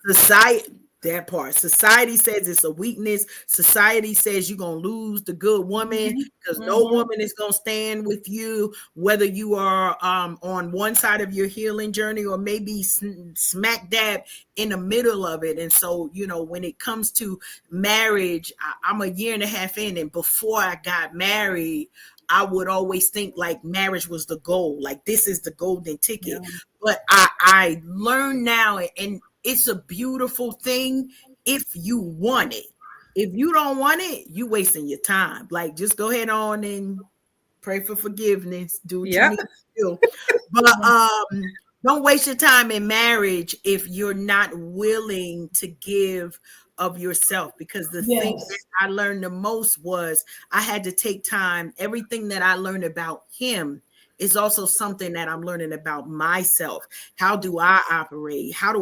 society, That part. Society says it's a weakness. Society says you're going to lose the good woman because no woman is going to stand with you, whether you are on one side of your healing journey or maybe smack dab in the middle of it. And so, you know, when it comes to marriage, I'm a year and a half in, and before I got married, I would always think like marriage was the goal, like this is the golden ticket. Yeah. But I learn now, and it's a beautiful thing if you want it. If you don't want it, you wasting your time. Like, just go ahead on and pray for forgiveness. Do what you need to do. But don't waste your time in marriage if you're not willing to give of yourself, because the thing that I learned the most was I had to take time. Everything that I learned about him is also something that I'm learning about myself. How do I operate? How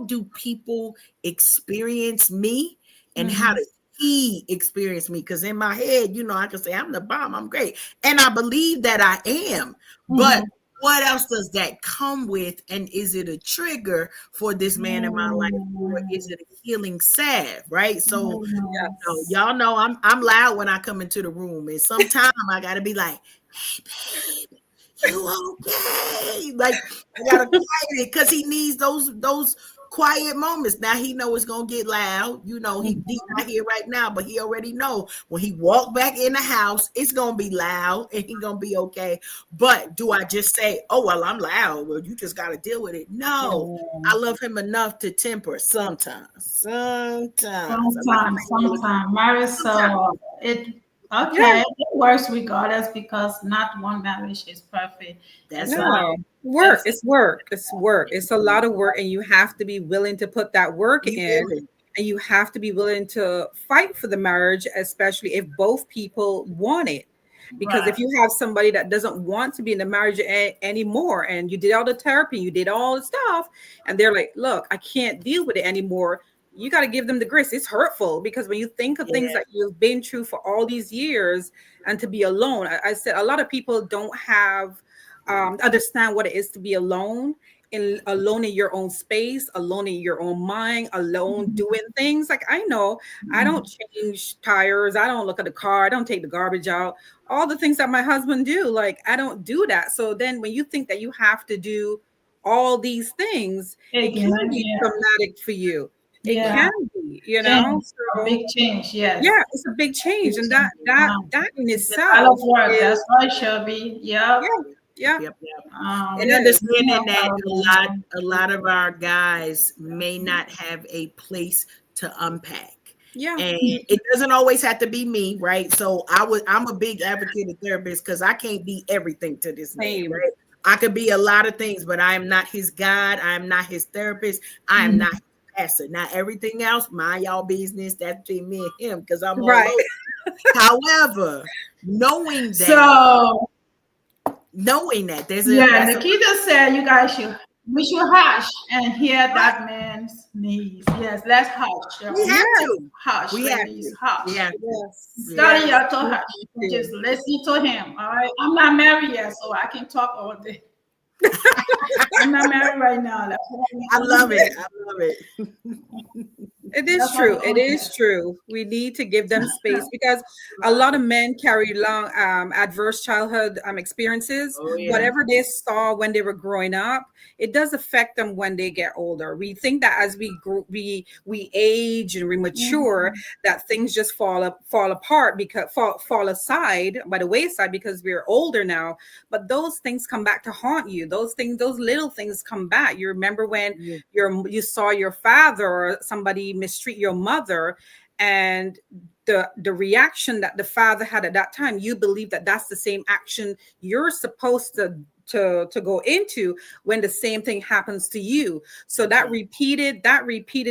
do people experience me, and how does he experience me? Because in my head, you know, I can say I'm the bomb, I'm great, and I believe that I am, but what else does that come with? And is it a trigger for this man in my life, or is it a healing salve? Right. So y'all know I'm loud when I come into the room, and sometimes I gotta be like, hey babe, you okay? Like, I gotta quiet it, because he needs those quiet moments. Now he know it's gonna get loud. You know, he's not here right now, but he already know when he walk back in the house, it's gonna be loud and he's gonna be okay. But do I just say, oh well, I'm loud, well you just gotta deal with it? No, I love him enough to temper sometimes. Marisol, it works regardless, because not one marriage is perfect. That's right. It's work. It's a lot of work, and you have to be willing to put that work in, and you have to be willing to fight for the marriage, especially if both people want it. Because if you have somebody that doesn't want to be in the marriage anymore, and you did all the therapy, you did all the stuff, and they're like, look, I can't deal with it anymore. You got to give them the grace. It's hurtful, because when you think of things that you've been through for all these years, and to be alone, I said a lot of people don't have understand what it is to be alone in your own space, alone in your own mind, alone doing things. Like, I know I don't change tires, I don't look at the car, I don't take the garbage out, all the things that my husband do, like I don't do that. So then when you think that you have to do all these things, it can be traumatic for you. It can be, you know, so, a big change. Yeah, it's a big change, and that in itself that's why Shelby. Yeah. And understanding that a lot of our guys may not have a place to unpack. Yeah, and it doesn't always have to be me, right? So I'm a big advocate of therapists, because I can't be everything to this man, right? I could be a lot of things, but I am not his God. I am not his therapist. I am not his pastor. Now everything else, mind y'all business. That's between me and him, because I'm all over. However, knowing that there's Nikita said you guys we should hush and hear that man's needs. Yes, let's hush. We have to hush. We have to hush. Yeah. Study to hush. Just listen to him. All right. I'm not married yet, so I can talk all day. I'm not married right now. I love it. It is true. It is true. We need to give them space, because a lot of men carry long adverse childhood experiences. Whatever they saw when they were growing up, it does affect them when they get older. We think that as we age and we mature, that things just fall apart, because fall aside by the wayside, because we're older now. But those things come back to haunt you. Those little things come back. You remember when you saw your father or somebody mistreat your mother, and the reaction that the father had at that time, you believe that that's the same action you're supposed to go into when the same thing happens to you. So that repeated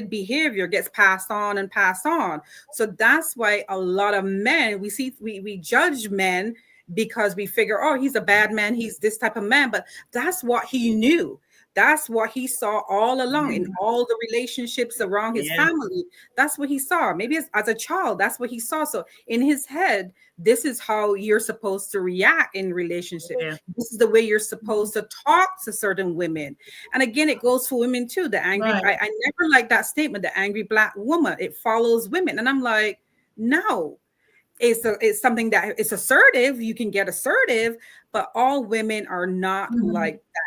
behavior gets passed on and passed on. So that's why a lot of men, we judge men because we figure, oh, he's a bad man, he's this type of man, but that's what he knew. That's what he saw all along in all the relationships around his family. That's what he saw. Maybe as a child, that's what he saw. So in his head, this is how you're supposed to react in relationships. This is the way you're supposed to talk to certain women. And again, it goes for women too. The angry, I never like that statement, the angry Black woman. It follows women. And I'm like, no. It's something that it's assertive. You can get assertive, but all women are not like that.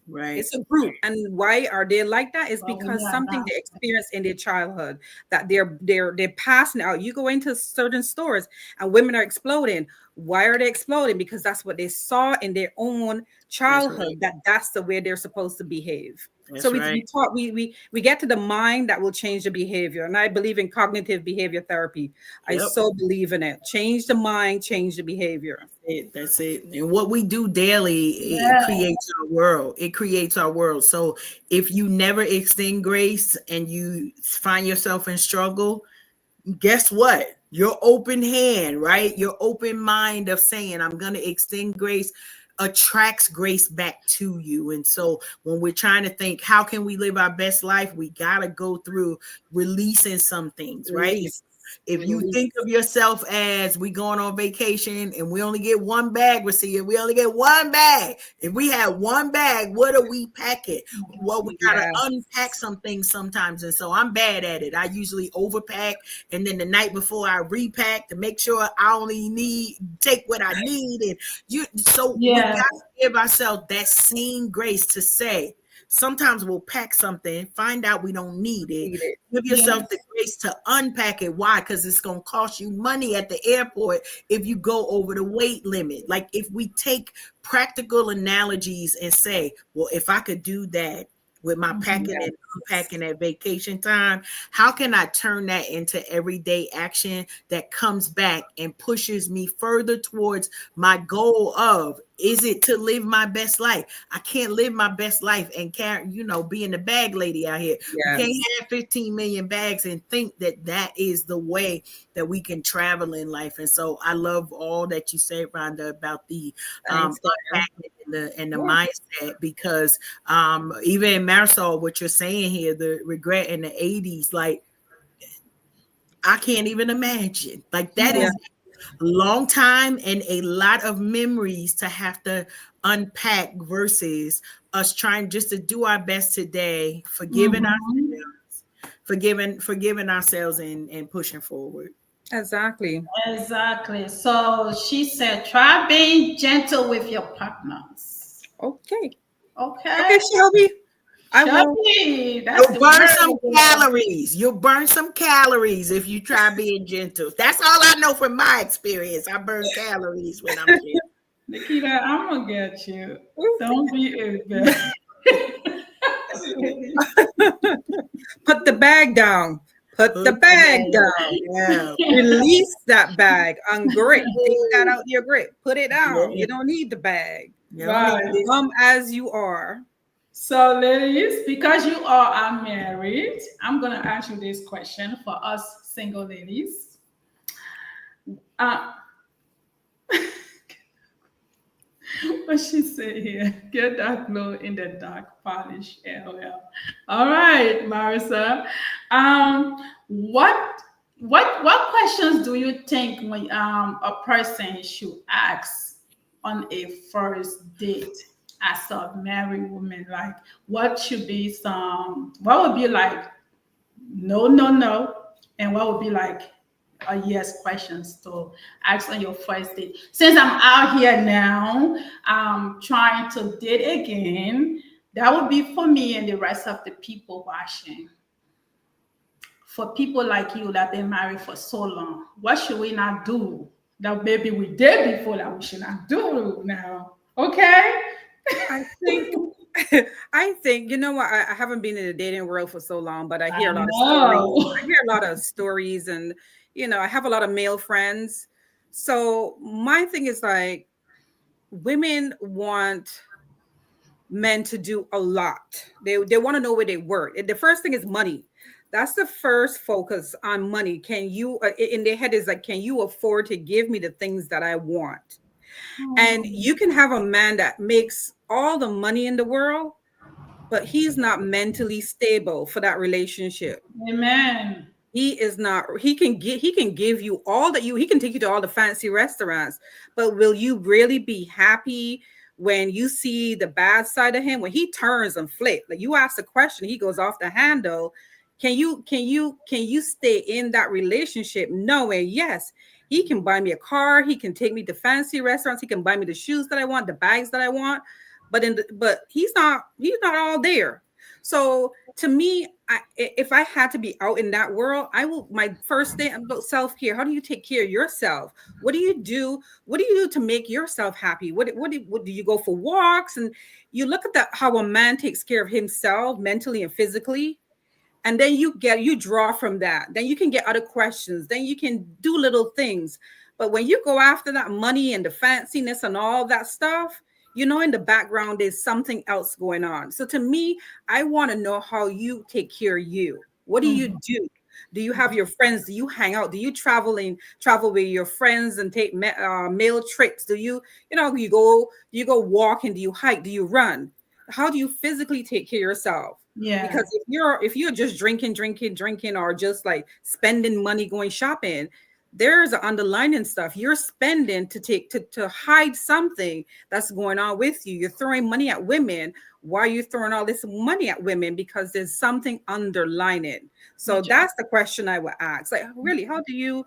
Right. It's a group. And why are they like that? It's because something they experienced in their childhood that they're passing out. You go into certain stores and women are exploding. Why are they exploding? Because that's what they saw in their own childhood, that's the way they're supposed to behave. That's so we get to the mind that will change the behavior. And I believe in cognitive behavior therapy. I so believe in it. Change the mind, change the behavior. That's it. And what we do daily, it creates our world. It creates our world. So if you never extend grace and you find yourself in struggle, guess what? Your open hand, right? Your open mind of saying, I'm going to extend grace, attracts grace back to you. And so when we're trying to think, how can we live our best life? We got to go through releasing some things, right? If you think of yourself as we going on vacation and we only get one bag, Recia, we only get one bag. If we have one bag, what are we packing? Well, we got to unpack some things sometimes. And so I'm bad at it. I usually overpack. And then the night before I repack to make sure I only take what I need. And we got to give ourselves that same grace to say, sometimes we'll pack something, find out we don't need it. Give yourself the grace to unpack it. Why? Because it's going to cost you money at the airport if you go over the weight limit. Like if we take practical analogies and say, well, if I could do that with my packing and unpacking at vacation time, how can I turn that into everyday action that comes back and pushes me further towards my goal of, is it to live my best life? I can't live my best life and being the bag lady out here. We can't have 15 million bags and think that is the way that we can travel in life. And so I love all that you said, Rhonda, about the and the mindset, because even in Marisol, what you're saying here, the regret in the 80s, like I can't even imagine. Like that is a long time and a lot of memories to have to unpack versus us trying just to do our best today, forgiving ourselves and pushing forward. Exactly. So she said, try being gentle with your partners. Okay, Shelby. You'll burn some calories. You'll burn some calories if you try being gentle. That's all I know from my experience. I burn calories when I'm gentle. Nikita, I'm gonna get you. Don't be ignorant. Put the bag down. Put the bag down. Yeah. Release that bag. Ungrip. Take that out your grip. Put it down. You don't need the bag. Come as you are. So, ladies, because you all are married, I'm going to ask you this question for us single ladies. What she say here? Get that glow in the dark, polish, LL. All right, Marissa. What questions do you think when a person should ask on a first date as a married woman? Like, what should be what would be like no, and what would be like a yes questions to ask on your first date? Since I'm out here now, trying to date again, that would be for me and the rest of the people watching. For people like you that been married for so long, what should we not do that maybe we did before that we should not do now? Okay. I think you know what, I haven't been in the dating world for so long, but I hear a lot of stories. I hear a lot of stories, and I have a lot of male friends. So my thing is like, women want men to do a lot. They want to know where they work. The first thing is money. That's the first focus, on money. Can you, in their head is like, can you afford to give me the things that I want? And you can have a man that makes all the money in the world, but he's not mentally stable for that relationship. Amen. He is not. He can give you all that he can take you to all the fancy restaurants, but will you really be happy when you see the bad side of him, when he turns and flips? Like, you ask a question, he goes off the handle. Can you stay in that relationship knowing, yes, he can buy me a car, he can take me to fancy restaurants, he can buy me the shoes that I want, the bags that I want, but he's not all there. So to me, if I had to be out in that world, my first thing about self-care. How do you take care of yourself? What do you do? What do you do to make yourself happy? What do you go for walks? And you look at how a man takes care of himself mentally and physically. And then you draw from that. Then you can get other questions. Then you can do little things. But when you go after that money and the fanciness and all that stuff, in the background, there's something else going on. So to me, I want to know how you take care of you. What do you do? Do you have your friends? Do you hang out? Do you travel with your friends and take meal trips? Do you go walking? Do you hike? Do you run? How do you physically take care of yourself? Yeah. Because if you're just drinking, or just like spending money going shopping, there's an underlying stuff you're spending to hide something that's going on with you. You're throwing money at women. Why are you throwing all this money at women? Because there's something underlying. So that's the question I would ask. Like, really, how do you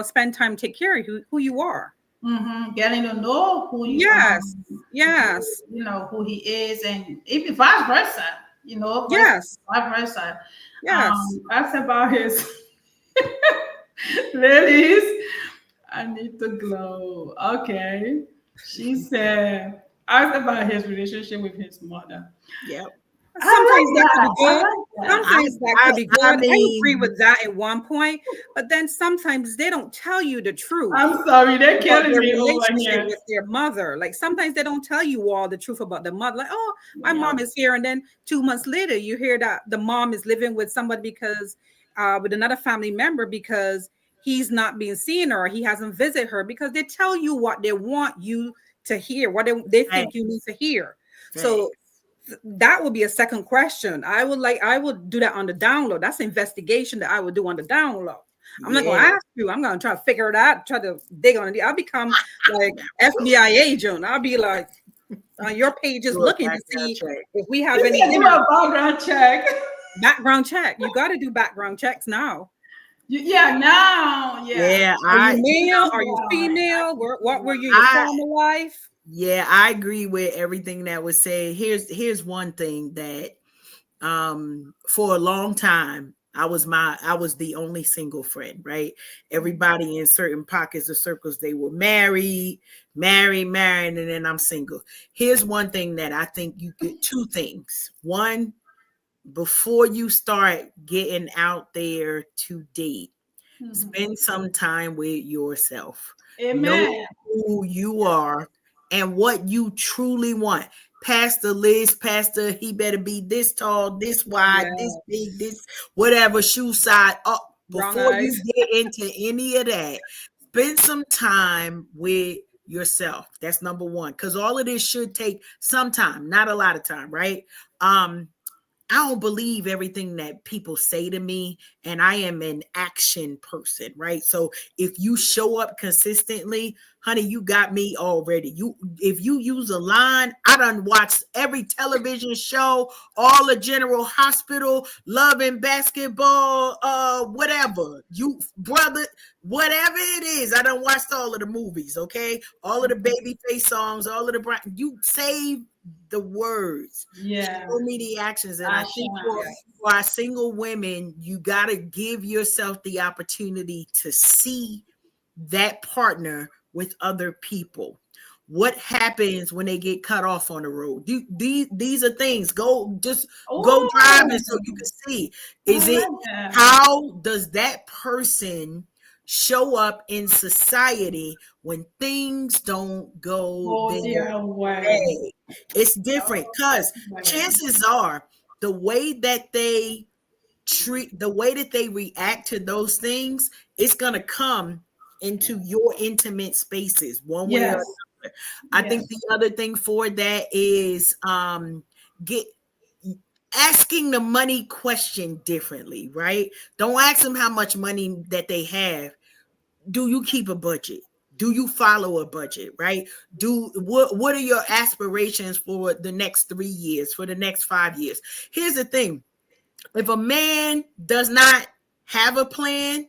spend time to take care of who you are? Getting to know who you are. Yes. Who he is, and even vice versa. Vice versa. Yes. That's about his. Ladies, I need to glow. Okay. She said, ask about his relationship with his mother. Yep. Sometimes that could be good. Sometimes that could be good. I agree with that at one point, but then sometimes they don't tell you the truth. I'm sorry, they're killing me over here. With their mother. Like, sometimes they don't tell you all the truth about the mother. Like, oh, my mom is here, and then 2 months later, you hear that the mom is living with somebody because with another family member because he's not being seen or he hasn't visited her, because they tell you what they want you to hear, what they think you need to hear. Right. So that would be a second question. I would do that on the download. That's an investigation that I would do on the download. I'm not going to ask you. I'm going to try to figure it out, try to dig on it. I'll become like FBI agent. I'll be like on your pages looking to see if we have any background check. Background check. You got to do background checks now. Now. Yeah. Are you male? Are you female? What were you in your former life? Yeah, I agree with everything that was said. Here's one thing that for a long time I was the only single friend, right? Everybody in certain pockets or circles, they were married, and then I'm single. Here's one thing that I think you get: two things. One, before you start getting out there to date, spend some time with yourself. Amen. Know who you are and what you truly want. Pastor Liz, he better be this tall, this wide, this big, this whatever, shoe size up. Before you get into any of that, spend some time with yourself. That's number one, because all of this should take some time, not a lot of time, right? I don't believe everything that people say to me, and I am an action person, right? So if you show up consistently, honey, you got me already. If you use a line, I done watched every television show, all the General Hospital, Love and Basketball, whatever. You brother, whatever it is, I done watched all of the movies, okay? All of the Babyface songs, all of the you save the words, show me the actions. And I think for our single women, you got to give yourself the opportunity to see that partner with other people. What happens when they get cut off on the road? These are things. Go driving so you can see. How does that person show up in society when things don't go their way? It's different, because chances are the way that they react to those things, it's gonna come into your intimate spaces one way or another. I think the other thing for that is asking the money question differently, right? Don't ask them how much money that they have. Do you keep a budget? Do you follow a budget, right? What are your aspirations for the next 3 years, for the next 5 years? Here's the thing. If a man does not have a plan,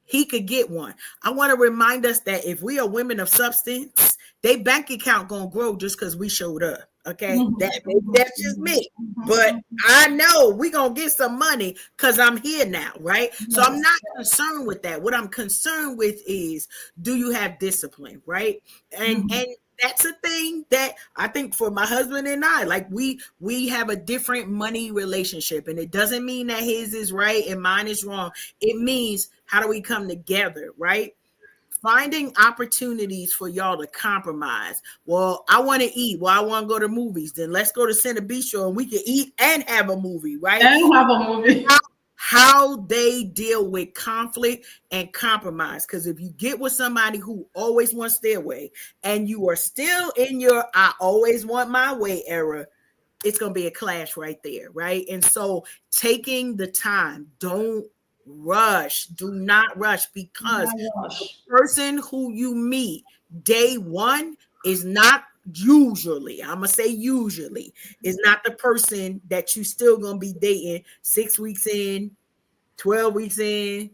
he could get one. I want to remind us that if we are women of substance, they bank account gonna grow just because we showed up. Okay, that's just me. But I know we gonna get some money because I'm here now, right? So I'm not concerned with that. What I'm concerned with is, do you have discipline, right? And that's a thing that I think for my husband and I, like we have a different money relationship, and it doesn't mean that his is right and mine is wrong. It means, how do we come together, right? Finding opportunities for y'all to compromise. Well, I want to eat. Well, I want to go to movies. Then let's go to Center Bistro and we can eat and have a movie, right? And have a movie. How they deal with conflict and compromise. Because if you get with somebody who always wants their way and you are still in your I always want my way era, it's going to be a clash right there, right? And so taking the time, don't rush. Do not rush, because the person who you meet day one is not usually, I'm gonna say usually, is not the person that you still gonna be dating 6 weeks in, 12 weeks in,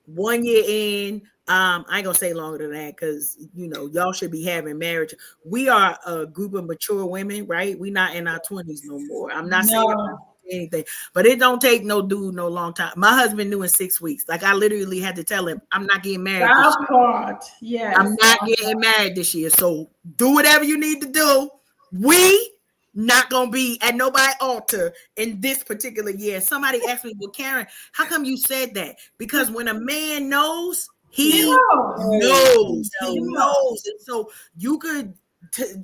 1 year in. I ain't gonna say longer than that, because y'all should be having marriage. We are a group of mature women, right? We not in our 20s no more. I'm not saying anything, but it don't take no dude no long time. My husband knew in 6 weeks. Like, I literally had to tell him, I'm not getting married this year. Yes. I'm not getting married this year. So do whatever you need to do. We not gonna be at nobody's altar in this particular year. Somebody asked me, well, Karen, how come you said that? Because when a man knows, he knows. And so you could,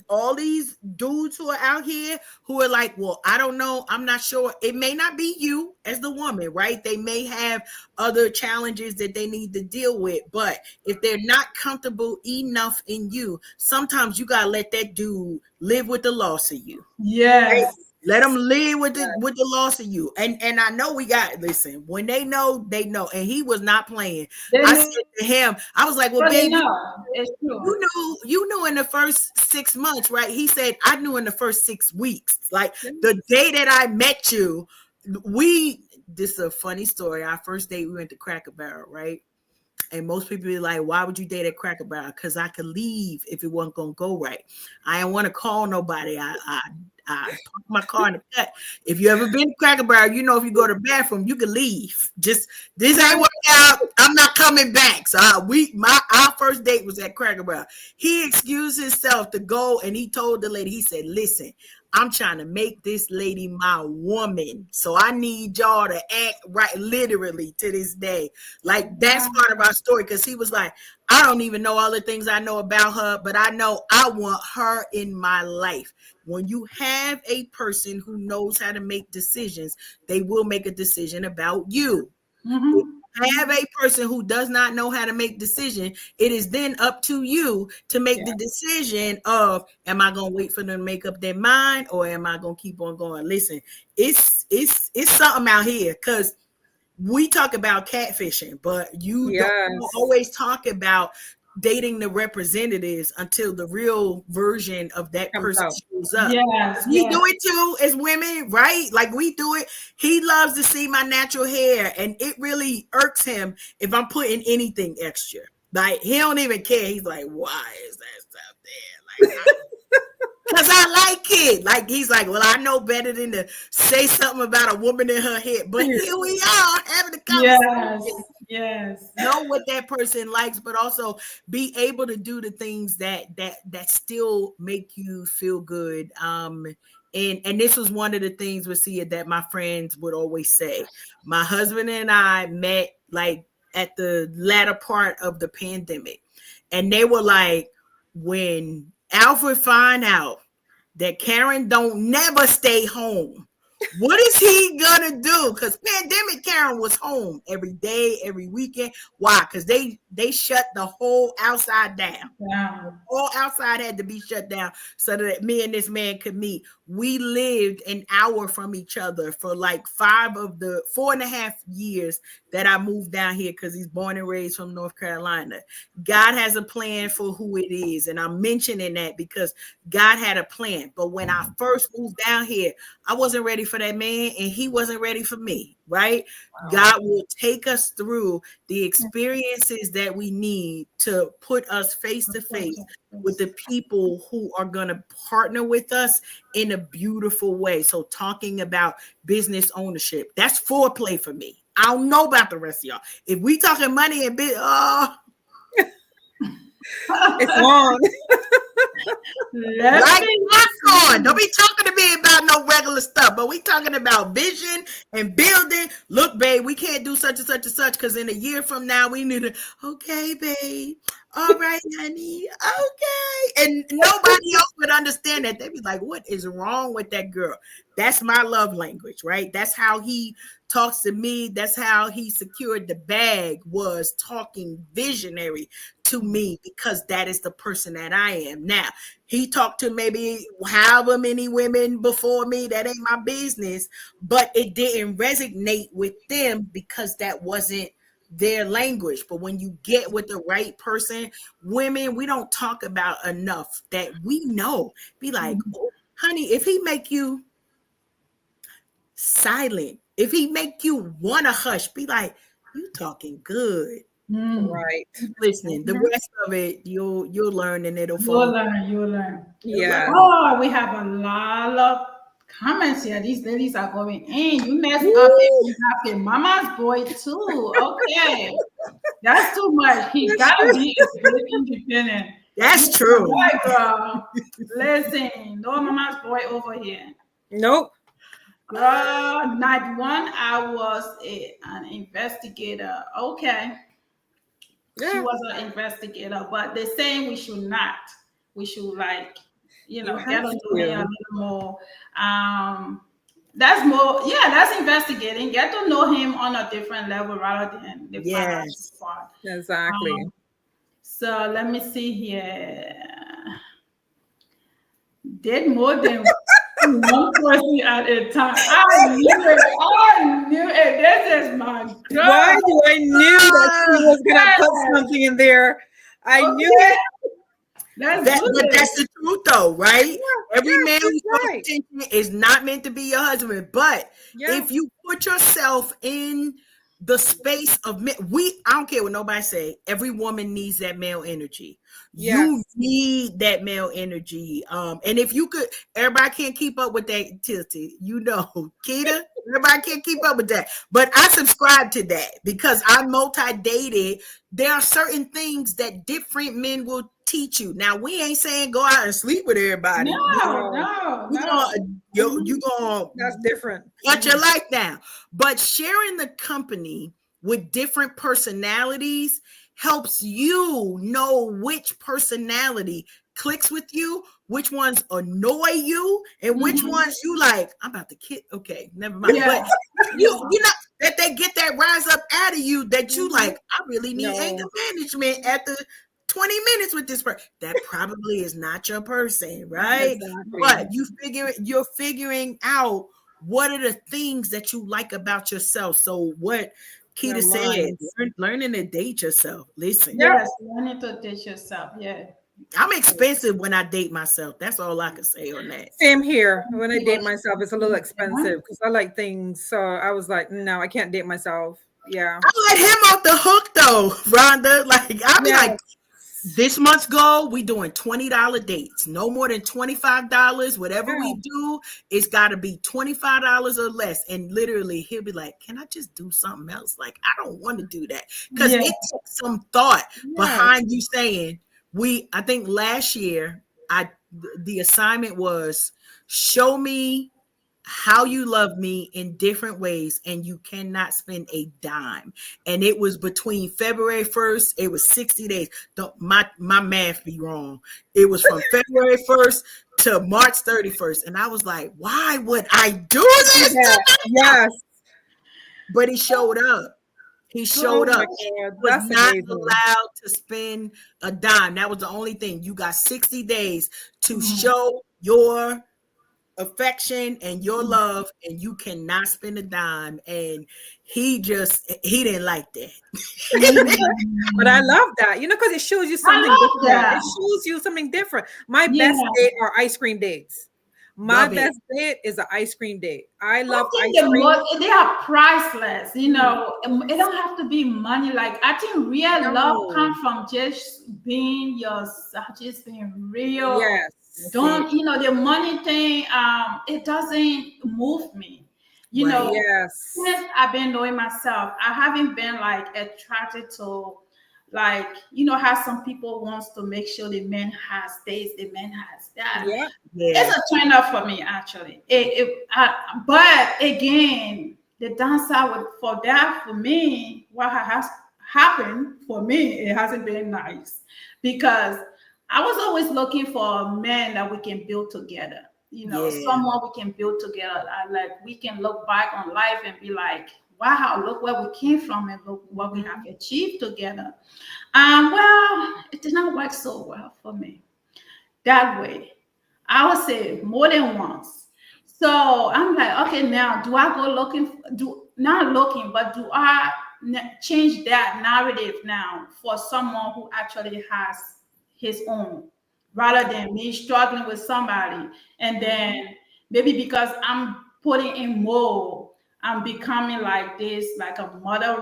all these dudes who are out here who are like, well, I don't know, I'm not sure. It may not be you as the woman, right? They may have other challenges that they need to deal with. But if they're not comfortable enough in you, sometimes you gotta let that dude live with the loss of you. Yes. Right? Let them live with the loss of you. And I know listen, when they know, they know. And he was not playing. I said to him, I was like, well, baby, it's true. You knew in the first 6 months, right? He said, I knew in the first 6 weeks. Like, the day that I met you, this is a funny story. Our first date, we went to Cracker Barrel, right? And most people be like, why would you date at Cracker Barrel? Because I could leave if it wasn't going to go right. I didn't want to call nobody. I parked my car in the cut. If you ever been to Cracker Barrel, if you go to the bathroom, you can leave. Just, this ain't working out. I'm not coming back. So our first date was at Cracker Barrel. He excused himself to go, and he told the lady, he said, listen, I'm trying to make this lady my woman. So I need y'all to act right, literally, to this day. Like, that's part of our story, because he was like, I don't even know all the things I know about her, but I know I want her in my life. When you have a person who knows how to make decisions, they will make a decision about you. If you have a person who does not know how to make decisions, it is then up to you to make the decision of, am I going to wait for them to make up their mind, or am I going to keep on going? Listen, it's something out here, because we talk about catfishing, but you don't always talk about dating the representatives until the real version of that person shows up. We do it too as women, right? Like, we do it. He loves to see my natural hair, and it really irks him if I'm putting anything extra. Like, he don't even care. He's like, why is that stuff there? Like, because I like it. Like, he's like, well, I know better than to say something about a woman in her head. But here we are having a conversation. Yes. Know what that person likes, but also be able to do the things that still make you feel good. And this was one of the things, Recia, that my friends would always say. My husband and I met like at the latter part of the pandemic, and they were like, when Alfred find out that Karen don't never stay home, what is he gonna do? Because pandemic Karen was home every day, every weekend. Why? Because they shut the whole outside down. All outside had to be shut down so that me and this man could meet. we lived an hour from each other for like 5 of the 4.5 years that I moved down here, because he's born and raised from North Carolina. God has a plan for who it is. And I'm mentioning that because God had a plan. But when I first moved down here, I wasn't ready for that man and he wasn't ready for me, right? Wow. God will take us through the experiences that we need to put us face to face with the people who are going to partner with us in a beautiful way. So talking about business ownership, that's foreplay for me. I don't know about the rest of y'all. If we talking money and bit, it's on. Lock on. Don't be talking to me about no regular stuff, but we talking about vision and building. Look, babe, we can't do such and such and such because in a year from now we need to. Okay, babe. All right, honey. Okay. And nobody else would understand that. They'd be like, what is wrong with that girl? That's my love language, right? That's how he talks to me. That's how he secured the bag, was talking visionary to me, because that is the person that I am. Now, he talked to maybe however many women before me. That ain't my business, but it didn't resonate with them because that wasn't their language. But when you get with the right person, women, we don't talk about enough that we know. Be like, oh, honey, if he make you silent, if he make you want to hush, be like, you talking good. Right. Listening. The rest of it, you'll learn, and it'll fall. You'll learn. Yeah. Oh, we have a lot of comments here. These ladies are going in. You messed up if you have a mama's boy too. Okay. That's too much. He gotta be a bit independent. That's true. Right, girl. Listen, no mama's boy over here. Nope. Girl, night one, I was an investigator. Okay. Yeah. She was an investigator, but they're saying we should not. We should, like, get to know him a little more. That's more, that's investigating. Get to know him on a different level rather than the financial part. Exactly. So let me see here. Did more than one person at a time. I knew it. This is my girl. Why do I knew that she was gonna put something in there? I knew it. But that's the truth, though, right? Yeah, every man who's right is not meant to be your husband. But if you put yourself in the space of men, I don't care what nobody say. Every woman needs that male energy. Yes. You need that male energy. And if you could, everybody can't keep up with that, Tilty. Keita, everybody can't keep up with that. But I subscribe to that because I'm multi-dated. There are certain things that different men will teach you. Now, we ain't saying go out and sleep with everybody. No. You gonna that's different. Cut your life down. But sharing the company with different personalities helps you know which personality clicks with you, which ones annoy you, and which ones you like, I'm about to kid. Okay, never mind. Yeah. But you know that they get that rise up out of you that you like, I really need anger management at the 20 minutes with this person. That probably is not your person, right? Exactly. But you're figuring out what are the things that you like about yourself. So what Keita said, learning to date yourself. Listen. Yes, learning to date yourself. Yeah. I'm expensive when I date myself. That's all I can say on that. Same here. When I date myself, it's a little expensive because I like things. So I was like, no, I can't date myself. Yeah. I let him off the hook though, Rhonda. Like I'll be like, this month's goal, we doing $20 dates. No more than $25. Whatever we do, it's got to be $25 or less. And literally, he'll be like, can I just do something else? Like, I don't want to do that. Because it took some thought behind you saying, I think last year, the assignment was show me how you love me in different ways, and you cannot spend a dime. And it was between February 1st, it was 60 days. My math be wrong. It was from February 1st to March 31st. And I was like, why would I do this? Yes. But he showed up. He showed up. Was not allowed to spend a dime. That was the only thing. You got 60 days to show your affection and your love, and you cannot spend a dime. And he didn't like that. But I love that, because it shows you something different. That. It shows you something different. My best date are ice cream dates. My best date is an ice cream date. I love ice cream. They are priceless, It don't have to be money. Like, I think real love comes from just being yourself, just being real. Yes. Don't, the money thing, it doesn't move me. Yes. Since I've been knowing myself, I haven't been like attracted to, like, how some people wants to make sure the man has this, the man has that. Yeah. It's a turn off for me, actually. But again, the downside for me, what has happened for me, it hasn't been nice, because I was always looking for a man that we can build together. Someone we can build together. Like, we can look back on life and be like, wow, look where we came from and look what we have achieved together. Well, it did not work so well for me that way. I would say more than once. So I'm like, okay, now do I go not looking, but do I change that narrative now for someone who actually has his own, rather than me struggling with somebody, and then maybe because I'm putting in more, I'm becoming like this, like a mother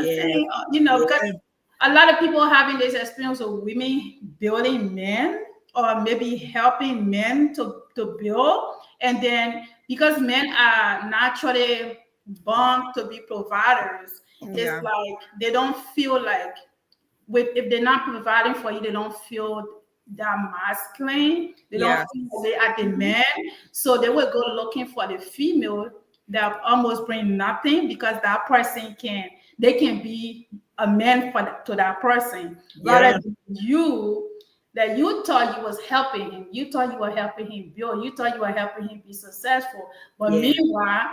thing, because a lot of people having this experience of women building men, or maybe helping men to build, and then because men are naturally born to be providers, it's like they don't feel like, if they're not providing for you, they don't feel that masculine. They don't feel they are the man. So they will go looking for the female that almost bring nothing, because that person they can be a man to that person. Rather than you, that you thought you was helping him. You thought you were helping him build. You thought you were helping him be successful. But meanwhile,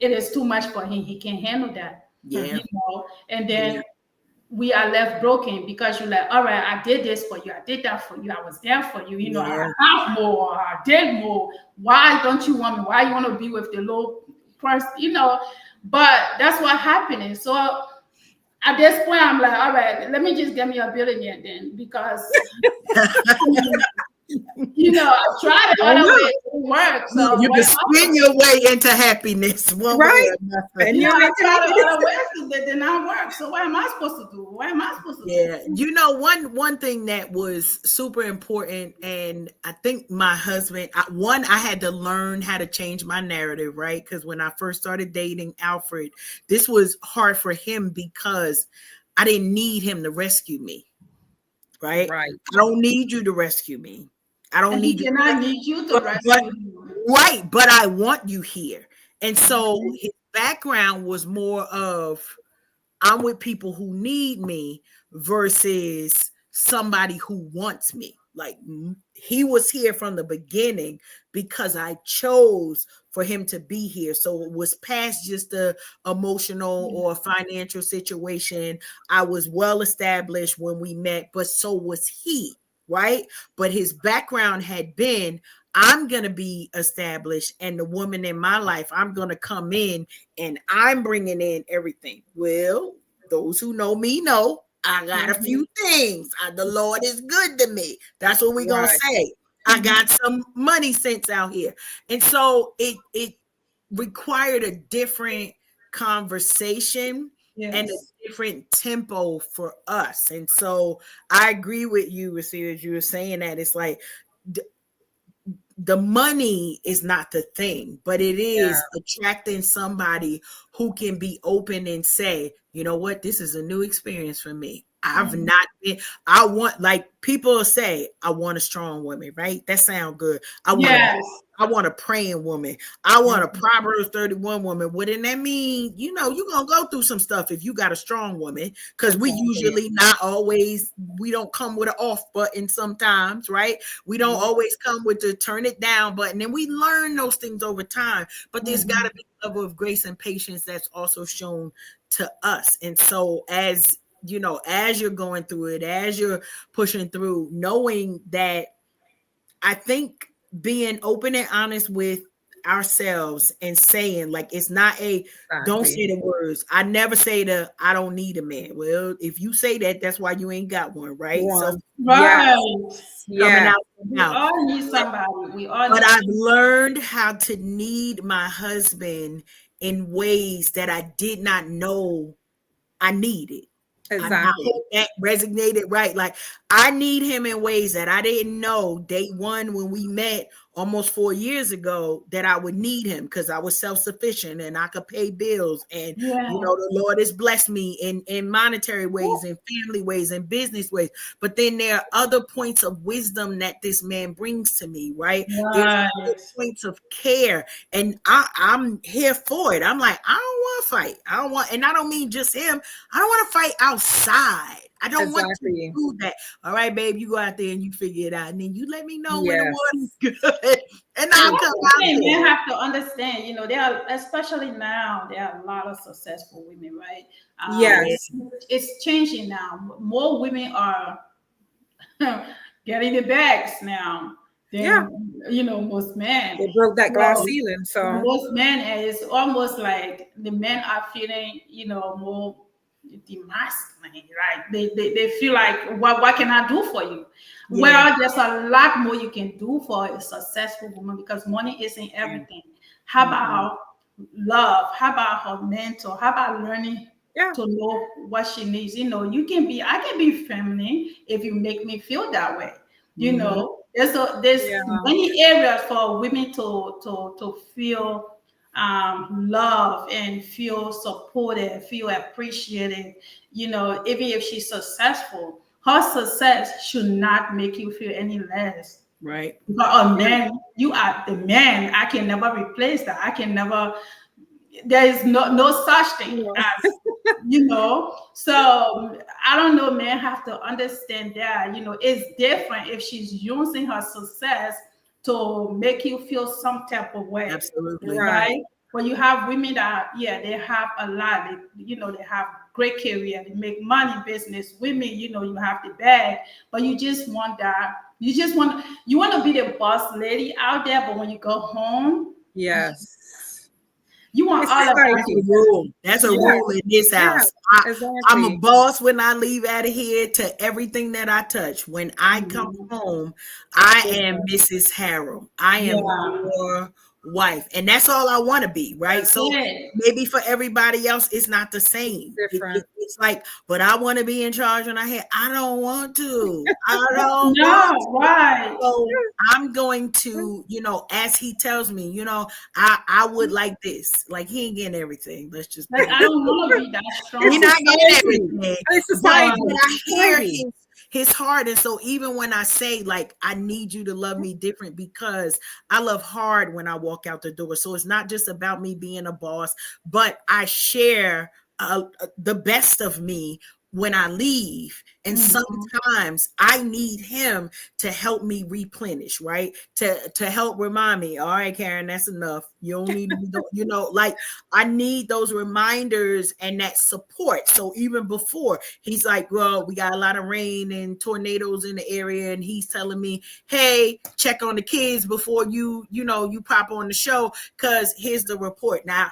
it is too much for him. He can't handle that. And then we are left broken, because you're like, all right, I did this for you, I did that for you, I was there for you, I have more, I did more. Why don't you want me? Why you want to be with the low person? But that's what happening. So at this point, I'm like, all right, let me just get me a billionaire then, because I tried it other way, it worked. So you can spin your way into happiness, right? And I tried it other ways, it did not work. So what am I supposed to do? One thing that was super important, and I think my husband, I had to learn how to change my narrative, right? Because when I first started dating Alfred, this was hard for him, because I didn't need him to rescue me, right? I don't need you to rescue me. I don't need you. I need you to rescue me. Right, but I want you here. And so his background was more of, I'm with people who need me versus somebody who wants me. Like, he was here from the beginning because I chose for him to be here. So it was past just the emotional or financial situation. I was well established when we met, but so was he, right? But his background had been, I'm going to be established, and the woman in my life, I'm going to come in and I'm bringing in everything. Well, those who know me know I got a few things. The Lord is good to me. That's what we're going to say. I got some money sense out here. And so it required a different conversation and a different tempo for us. And so I agree with you, Recia, as you were saying that. It's like, the money is not the thing, but it is attracting somebody who can be open and say, you know what, this is a new experience for me. I've not been, I want, like people say, I want a strong woman, right? That sounds good. I want a praying woman. I want a Proverbs 31 woman. Wouldn't that mean, you're going to go through some stuff if you got a strong woman, because we usually not always, we don't come with an off button sometimes, right? We don't always come with the turn it down button, and we learn those things over time, but there's got to be a level of grace and patience that's also shown to us. And so as you're going through it, as you're pushing through, knowing that I think being open and honest with ourselves and saying, like, it's not a don't say the words. I never say I don't need a man. Well, if you say that, that's why you ain't got one, right? So right. Coming out We all need somebody. But I've learned how to need my husband in ways that I did not know I needed. Exactly. I hope that resonated right. Like, I need him in ways that I didn't know day one when we met almost 4 years ago that I would need him, because I was self-sufficient and I could pay bills. And you know, the Lord has blessed me in monetary ways and family ways and business ways. But then there are other points of wisdom that this man brings to me, right? There's other points of care, and I'm here for it. I'm like, I don't want to fight. And I don't mean just him. I don't want to fight outside. I don't want to do that. All right, babe, you go out there and you figure it out, and then you let me know when the water's good, and I'll come out there. Men have to understand, you know, there are, especially now, there are a lot of successful women, right? It's changing now. More women are getting the bags now than you know, most men. They broke that glass ceiling. So most men, it's almost like the men are feeling, you know, more demasculine, right? They feel like, what can I do for you? Well, there's a lot more you can do for a successful woman, because money isn't everything. How about love? How about her mentor? How about learning to know what she needs? You know, I can be feminine if you make me feel that way. You know, there's many areas for women to feel love and feel supported, feel appreciated. You know, even if she's successful, her success should not make you feel any less. Right. But a man, you are the man. I can never replace that. I can never. There is no such thing as, you know. So I don't know. Men have to understand that, you know, it's different if she's using her success to make you feel some type of way. Absolutely. Right. But you have women that, they have a lot. They have great career. They make money, business. Women, you know, you have the bag, but you just want that. You want to be the boss lady out there, but when you go home, you want all of that. That's a rule in this house. I'm a boss when I leave out of here to everything that I touch. When I come home, I am Mrs. Harrell. I am your wife, and that's all I want to be, right? So maybe for everybody else, it's not the same. It's like, but I want to be in charge, and I don't want to. I don't want to. Right. So I'm going to, you know, as he tells me, you know, I would like this. Like, he ain't getting everything. Let's just. Like, I don't want to be that strong. He's not getting everything. It's society. But I hear his heart. And so even when I say, like, I need you to love me different, because I love hard when I walk out the door. So it's not just about me being a boss, but I share the best of me when I leave. And sometimes I need him to help me replenish, right? To help remind me, all right, Karen, that's enough. You don't need to be, you know, like, I need those reminders and that support. So even before, he's like, well, we got a lot of rain and tornadoes in the area, and he's telling me, hey, check on the kids before you pop on the show, because here's the report. Now,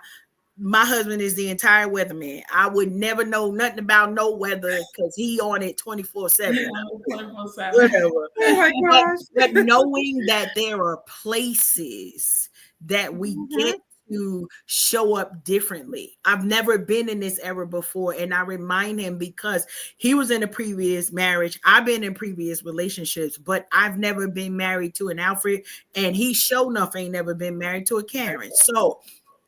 my husband is the entire weatherman. I would never know nothing about no weather because he on it 24/7. 24/7. Whatever. Oh my gosh. But knowing that there are places that we get to show up differently. I've never been in this era before, and I remind him because he was in a previous marriage. I've been in previous relationships, but I've never been married to an Alfred, and he sure enough ain't never been married to a Karen. So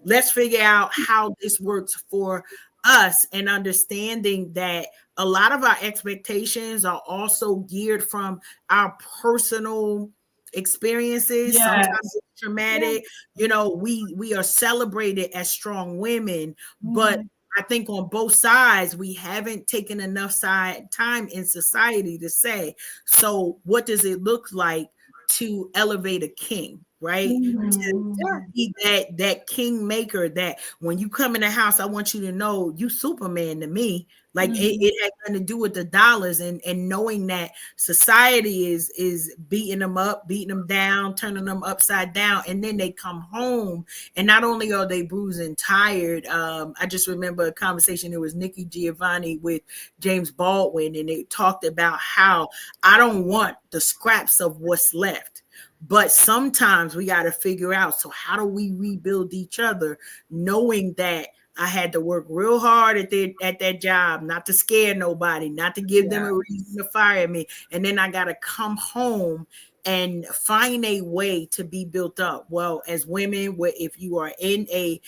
let's figure out how this works for us, and understanding that a lot of our expectations are also geared from our personal experiences. Sometimes it's traumatic. You know, we are celebrated as strong women, but I think on both sides, we haven't taken enough time in society to say, so what does it look like to elevate a king, right? To Mhm. be that kingmaker, that when you come in the house, I want you to know you Superman to me. Like it had nothing to do with the dollars, and knowing that society is beating them up, beating them down, turning them upside down, and then they come home, and not only are they bruised and tired. I just remember a conversation. It was Nikki Giovanni with James Baldwin, and they talked about how I don't want the scraps of what's left. But sometimes we got to figure out, so how do we rebuild each other, knowing that I had to work real hard at that job, not to scare nobody, not to give them a reason to fire me. And then I got to come home and find a way to be built up. Well, as women, if you are in a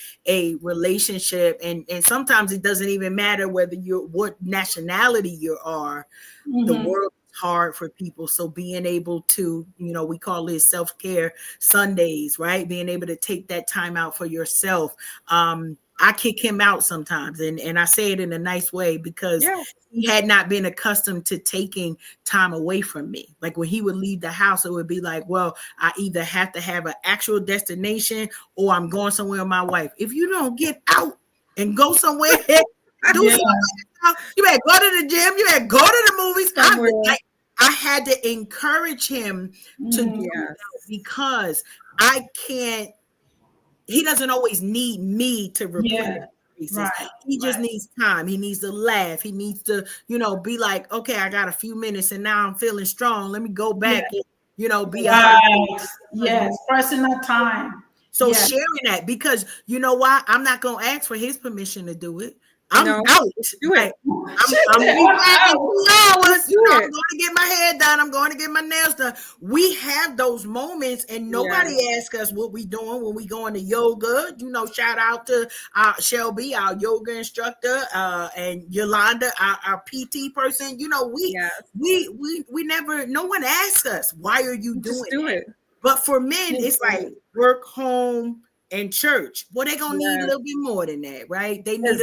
relationship, and sometimes it doesn't even matter whether what nationality you are, the world is hard for people. So being able to, we call it self-care Sundays, right? Being able to take that time out for yourself. I kick him out sometimes, and I say it in a nice way, because he had not been accustomed to taking time away from me. Like when he would leave the house, it would be like, well, I either have to have an actual destination or I'm going somewhere with my wife. If you don't get out and go somewhere, do something, you better go to the gym, you better go to the movies. I had to encourage him to do that, because I can't. He doesn't always need me to replenish pieces. Right, he just needs time. He needs to laugh. He needs to, be like, okay, I got a few minutes and now I'm feeling strong. Let me go back and, be right. Yes, personal time. So sharing that, because you know why? I'm not going to ask for his permission to do it. I'm out. Do it. I'm 2 hours. I'm going to get my hair done. I'm going to get my nails done. We have those moments, and nobody asks us what we doing when we going to yoga. Shout out to Shelby, our yoga instructor, and Yolanda, our PT person. We never. No one asks us, why are you doing it? But for men, it's like work, home, and church. Well, they're gonna need a little bit more than that, right? They need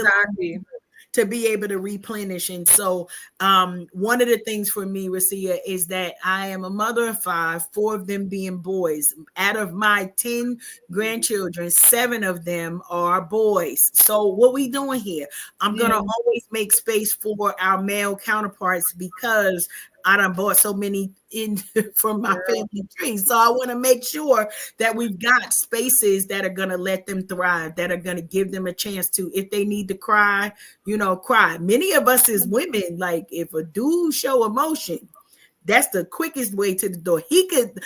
to be able to replenish. And so one of the things for me, Recia, is that I am a mother of 5, 4 of them being boys. Out of my 10 grandchildren, 7 of them are boys. So what we doing here? I'm gonna always make space for our male counterparts, because I done bought so many in from my family tree. So I want to make sure that we've got spaces that are going to let them thrive, that are going to give them a chance to, if they need to cry, cry. Many of us as women, like if a dude show emotion, that's the quickest way to the door. He could,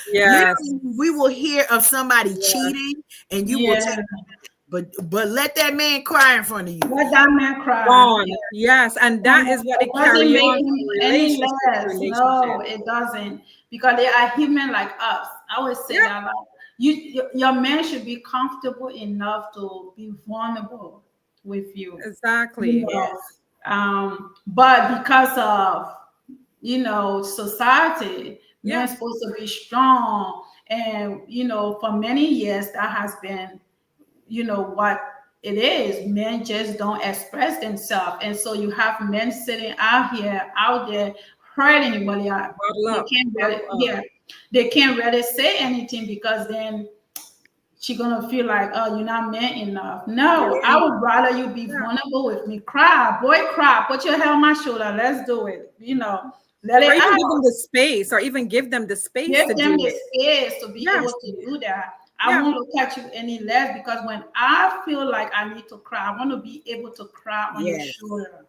we will hear of somebody cheating, and you will take. But let that man cry in front of you. Let that man cry. Yes, and that is what it carries on. Any less. No, it doesn't, because they are human like us. I always say that, like, your man should be comfortable enough to be vulnerable with you. Exactly. But because of society, men are supposed to be strong, and for many years that has been what it is. Men just don't express themselves, and so you have men sitting out there hurting, but they can't really say anything, because then she's gonna feel like, oh, you're not man enough. No, I would rather you be vulnerable with me. Cry, boy, cry. Put your head on my shoulder. Let's do it. Let it out. Give them the space, or even give them the space. Give them the space to be able to do that. I won't look at you any less, because when I feel like I need to cry, I want to be able to cry on your shoulder.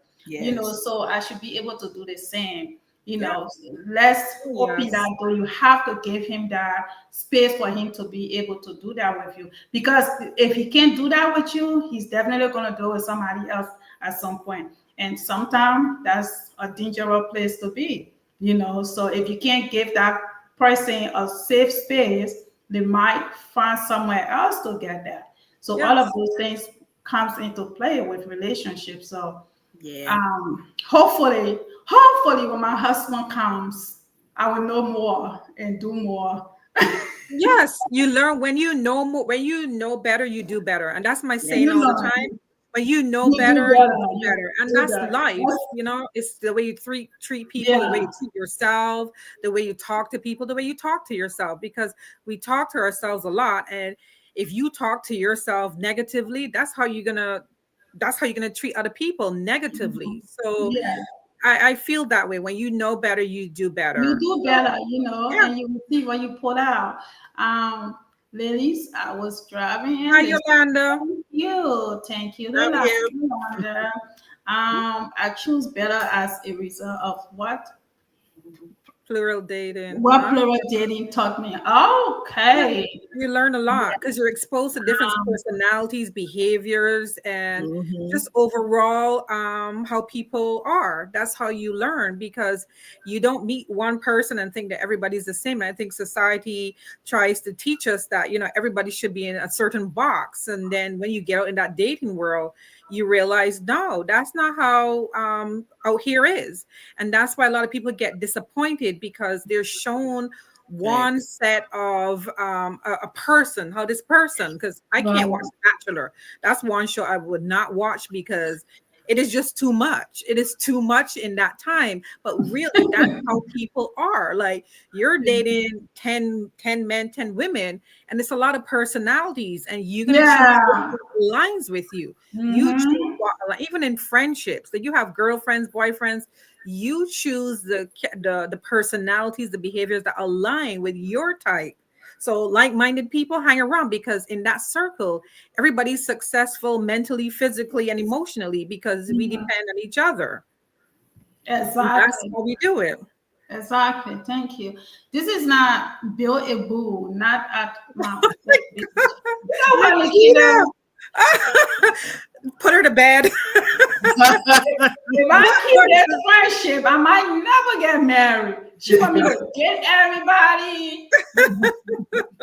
So I should be able to do the same. Let's open that door. You have to give him that space for him to be able to do that with you, because if he can't do that with you, he's definitely going to do it with somebody else at some point. And sometimes that's a dangerous place to be. So if you can't give that person a safe space, they might find somewhere else to get that. So all of those things comes into play with relationships. So hopefully when my husband comes, I will know more and do more. Yes, you learn when you know more, when you know better, you do better. And that's my saying all the time. When you know You do better, you better. do You better. And do that's better. life, you know, it's the way you treat people, the way Yeah. you treat yourself, the way you talk to people, the way you talk to yourself, because we talk to ourselves a lot. And if you talk to yourself negatively, that's how you're gonna treat other people negatively. So Yeah. I feel that way. When you know better, you do You better. do So better, you know, yeah. and you will see what you put out. Ladies, I was driving Hi, and this. Yolanda. Thank you, Love you. Rhonda. I choose better as a result of what? Plural dating. What Huh? plural dating taught me. Yeah, Okay. you learn a lot because you're exposed to different Um, personalities, behaviors, and Mhm. just overall how people are. That's how you learn, because you don't meet one person and think that everybody's the same. And I think society tries to teach us that, you know, everybody should be in a certain box. And then when you get out in that dating world, you realize, no, that's not how out here is. And that's why a lot of people get disappointed, because they're shown one Thanks. set of a person, how this person, because I can't watch right. The Bachelor. That's one show I would not watch, because it is just too much. It is too much in that time. But really, that's how people are. Like, you're dating 10 men, 10 women, and it's a lot of personalities, and you're going to choose Yeah. what aligns with you. You choose Mm-hmm. even in friendships, that you have girlfriends, boyfriends, you choose the personalities, the behaviors that align with your type. So like-minded people hang around, because in that circle, everybody's successful mentally, physically, and emotionally, because we Mhm. depend on each other. And that's Exactly. how we do it. Exactly. Thank you. This is not build a boo, not at my old age. You know what, Nikita, Nikita? put her to bed. If I keep this friendship, I might never get married. She want me to get everybody.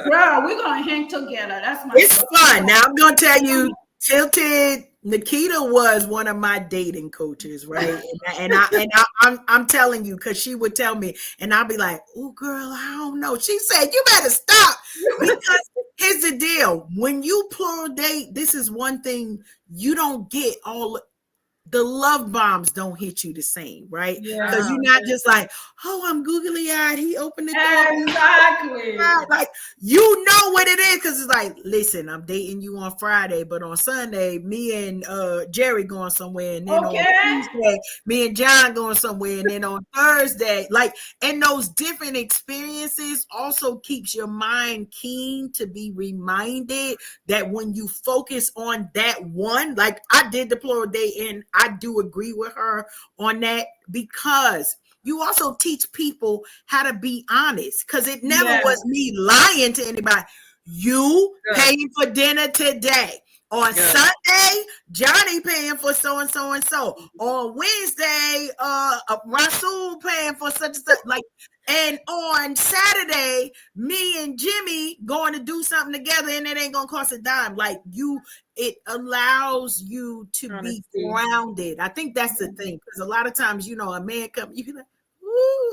Girl, we're gonna hang together. That's my It's girl. fun. Now I'm gonna tell you, Tilted Nikita was one of my dating coaches, right? I'm telling you, because she would tell me, and I'll be like, "Oh, girl, I don't know." She said, "You better stop," because here's the deal: when you plural date, this is one thing you don't get all. The love bombs don't hit you the same, right? Because Yeah. you're not just like, oh, I'm googly eyed. He opened the door. Exactly. Like, you know what it is, because it's like, listen, I'm dating you on Friday, but on Sunday, me and Jerry going somewhere, and then on Okay. Tuesday, me and John going somewhere, and then on Thursday, like, and those different experiences also keeps your mind keen to be reminded that when you focus on that one, like I did the plural date, and I do agree with her on that, because you also teach people how to be honest, because it never Yeah. was me lying to anybody. You Good. paying for dinner today. On Good. Sunday, Johnny paying for so and so and so. On Wednesday, Rasul paying for such and such. Like, and on Saturday, me and Jimmy going to do something together, and it ain't gonna cost a dime. Like, it allows you to be Honesty. grounded. I think that's the thing, because a lot of times, you know, a man come, you can like, woo,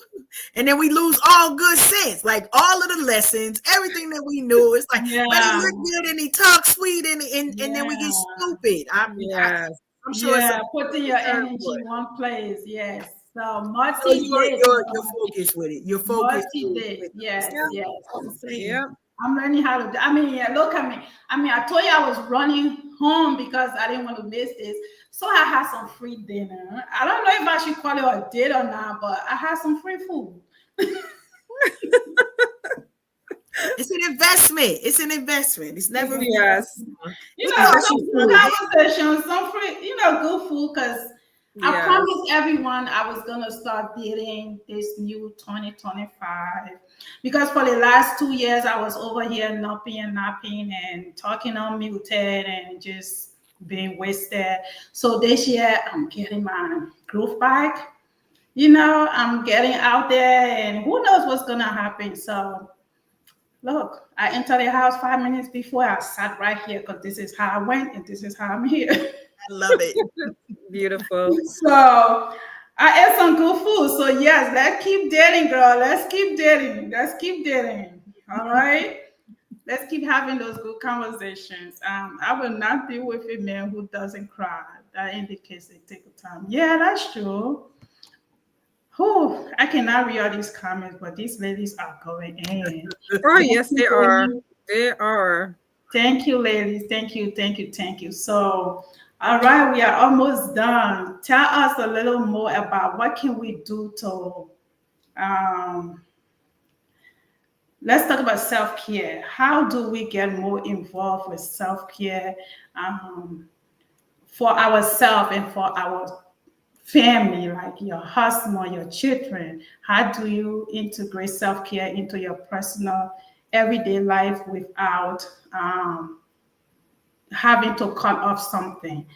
and then we lose all good sense, like all of the lessons, everything that we knew. It's like, but he Yeah. looked good and he talked sweet, and then we get Yeah. stupid. Yes. I'm sure it's Yeah. a Putting your term energy for in it. one place. Yes. So So multi-date. you're focused with it. You're focused with Multi-date. it. Yes. Yeah, Yes. that's what I'm saying. Yep. I'm learning how to do. I mean, yeah, look at me. I mean, I told you I was running home because I didn't want to miss this. So I had some free dinner. I don't know if I should call it a date or not, but I had some free food. It's an investment. It's an investment. It's never Yes. You with know, especially some good food. conversations, some free, good food. Because I Yes. promised everyone I was gonna start dating this new 2025. Because for the last 2 years I was over here napping and talking on muted and just being wasted. So this year I'm getting my groove back. I'm getting out there, and who knows what's gonna happen. So look, I entered the house 5 minutes before. I sat right here because this is how I went and this is how I'm here. I love it. Beautiful. So I ate some good food. So yes, let's keep dating, girl. Let's keep dating. Let's keep dating. All right. Let's keep having those good conversations. I will not be with a man who doesn't cry. That indicates they take the time. Yeah, that's true. Whew, I cannot read all these comments, but these ladies are going in. Oh, Thank yes, you, they are. ladies. They are. Thank you, ladies. Thank you, thank you, thank you. So, all right, we are almost done. Tell us a little more about what can we do to um, let's talk about self-care. How do we get more involved with self-care for ourselves and for our family, like your husband, your children? How do you integrate self-care into your personal everyday life without having to cut off something?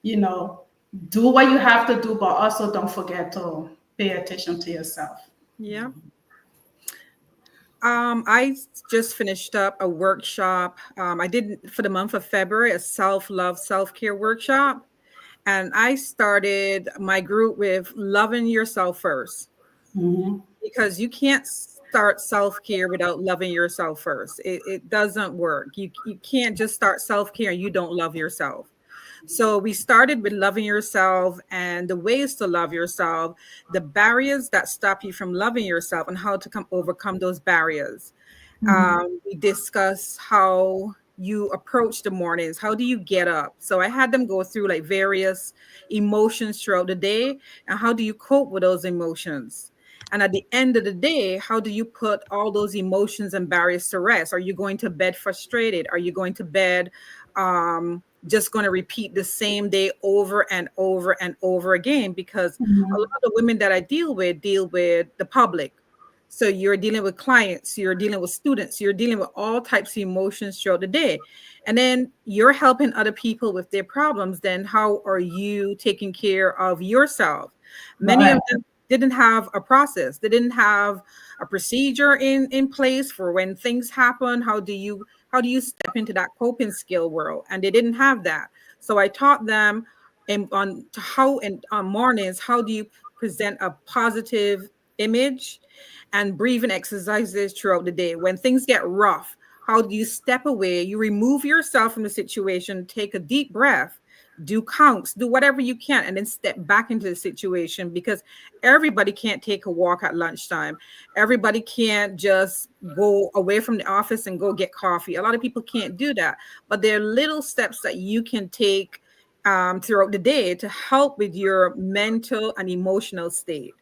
You know, do what you have to do, but also don't forget to pay attention to yourself. Yeah. I just finished up a workshop. I did for the month of February a self-love, self-care workshop. And I started my group with loving yourself first, because you can't start self-care without loving yourself first. It doesn't work. You can't just start self-care and you don't love yourself. So we started with loving yourself and the ways to love yourself, the barriers that stop you from loving yourself, and how to overcome those barriers. We discussed how you approach the mornings. How do you get up? So I had them go through like various emotions throughout the day, and how do you cope with those emotions? And at the end of the day, how do you put all those emotions and barriers to rest? Are you going to bed frustrated? Are you going to bed just going to repeat the same day over and over and over again? Because a lot of women that I deal with the public. So you're dealing with clients, you're dealing with students, you're dealing with all types of emotions throughout the day. And then you're helping other people with their problems. Then how are you taking care of yourself? Many of them didn't have a process. They didn't have a procedure in place for when things happen. How do you step into that coping skill world? And they didn't have that. So I taught them on mornings, how do you present a positive image and breathing exercises throughout the day. When things get rough, how do you step away? You remove yourself from the situation, take a deep breath, do counts, do whatever you can, and then step back into the situation, because everybody can't take a walk at lunchtime. Everybody can't just go away from the office and go get coffee. A lot of people can't do that, but there are little steps that you can take throughout the day to help with your mental and emotional state.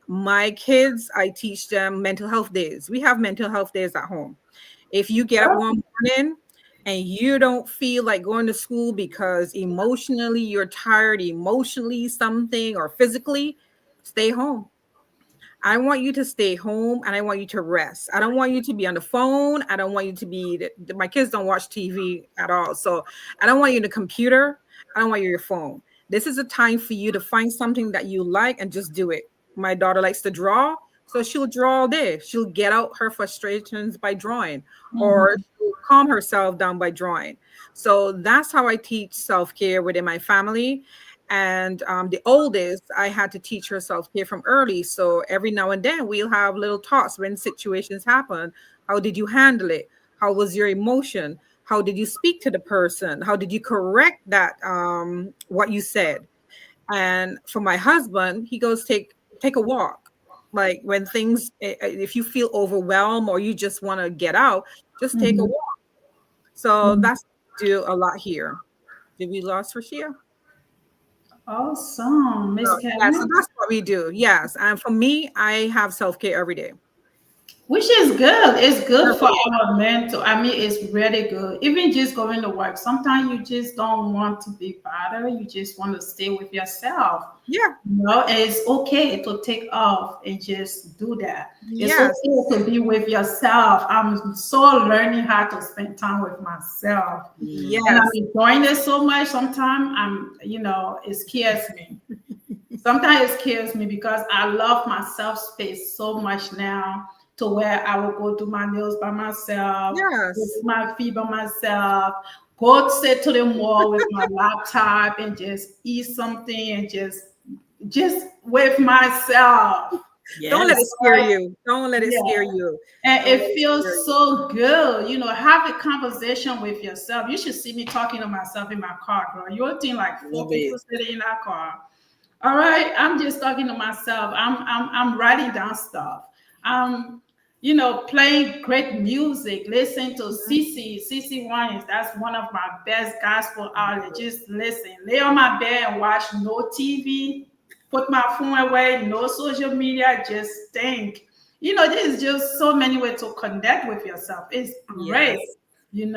My kids, I teach them mental health days. We have mental health days at home. If you get up one morning and you don't feel like going to school because emotionally you're tired, emotionally something, or physically, stay home. I want you to stay home and I want you to rest. I don't want you to be on the phone. I don't want you to be, my kids don't watch TV at all. So I don't want you on the computer. I don't want you on your phone. This is a time for you to find something that you like and just do it. My daughter likes to draw, so she'll draw all day. She'll get out her frustrations by drawing, or she'll calm herself down by drawing. So that's how I teach self-care within my family. And the oldest, I had to teach her self-care from early. So every now and then we'll have little talks when situations happen. How did you handle it? How was your emotion? How did you speak to the person? How did you correct that, what you said? And for my husband, he goes, take a walk. Like when things, if you feel overwhelmed or you just want to get out, just take a walk. So that's what we do a lot here. Did we lost Recia? Awesome, Miss Kevin. Yeah, so that's what we do. Yes. And for me, I have self-care every day. Which is good. It's good for our mental. I mean, it's really good. Even just going to work. Sometimes you just don't want to be bothered. You just want to stay with yourself. Yeah. You know, and it's okay to take off and just do that. Yes. It's okay to be with yourself. I'm so learning how to spend time with myself. Yes. And I'm enjoying it so much. Sometimes it scares me. Sometimes it scares me because I love my self space so much now, to where I will go do my nails by myself, with my feet by myself, go sit to the mall with my laptop and just eat something and just with myself. Don't let Yes. it scare you. Don't let it Yeah. scare you. And Don't let it it feels scare you. so good, have a conversation with yourself. You should see me talking to myself in my car, girl. You'll think like four Love people it. sitting in that car. All right, I'm just talking to myself. I'm writing down stuff. Um, playing great music. Listen to CC Wines. That's one of my best gospel artists. Just listen. Lay on my bed and watch no TV. Put my phone away. No social media. Just think. There's just so many ways to connect with yourself. It's Yes. great.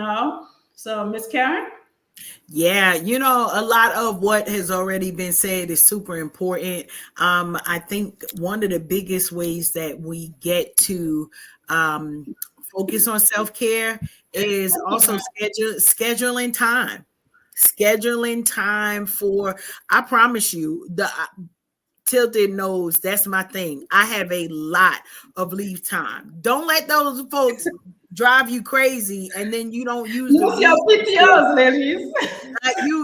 So Miss Karen. Yeah, a lot of what has already been said is super important. I think one of the biggest ways that we get to focus on self-care is also scheduling time. Scheduling time for, I promise you, the Tilted knows that's my thing. I have a lot of leave time. Don't let those folks drive you crazy and then you don't use the Use your PTOs, ladies.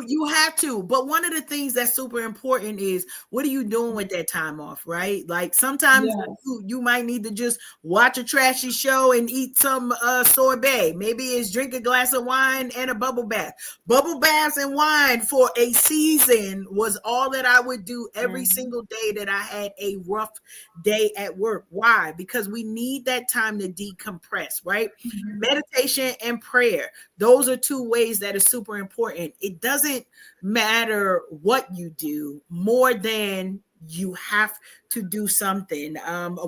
you have to. But one of the things that's super important is, what are you doing with that time off, right? Like sometimes Yes. you might need to just watch a trashy show and eat some sorbet. Maybe it's drink a glass of wine and a bubble bath. Bubble baths and wine for a season was all that I would do every single day that I had a rough day at work. Why? Because we need that time to decompress, right? Meditation and prayer. Those are two ways that are super important. It doesn't matter what you do, more than you have to do something.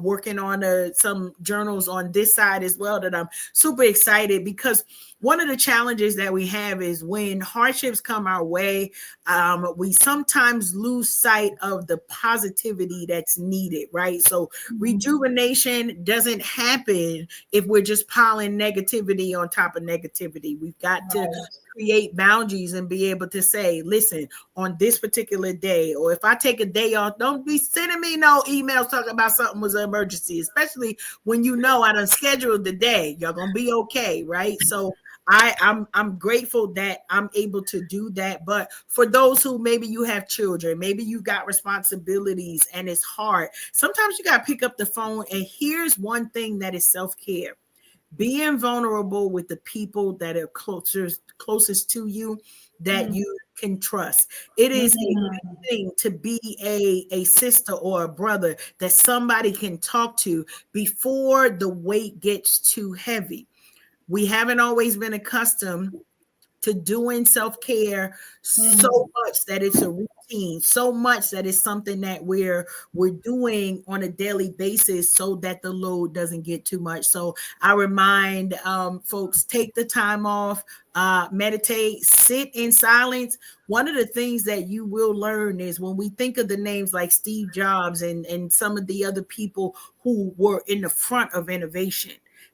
Working on some journals on this side as well that I'm super excited, because one of the challenges that we have is when hardships come our way, we sometimes lose sight of the positivity that's needed, right? So rejuvenation doesn't happen if we're just piling negativity on top of negativity. We've got to create boundaries and be able to say, listen, on this particular day, or if I take a day off, don't be sending me no emails talking about something was an emergency, especially when I done scheduled the day. You're gonna be okay, right? So I'm grateful that I'm able to do that. But for those who maybe you have children, maybe you've got responsibilities and it's hard, sometimes you got to pick up the phone. And here's one thing that is self-care: being vulnerable with the people that are closest to you, that you can trust. It is a thing to be a sister or a brother that somebody can talk to before the weight gets too heavy. We haven't always been accustomed to doing self-care so much that it's a routine, so much that it's something that we're doing on a daily basis so that the load doesn't get too much. So I remind folks, take the time off, meditate, sit in silence. One of the things that you will learn is when we think of the names like Steve Jobs and some of the other people who were in the front of innovation,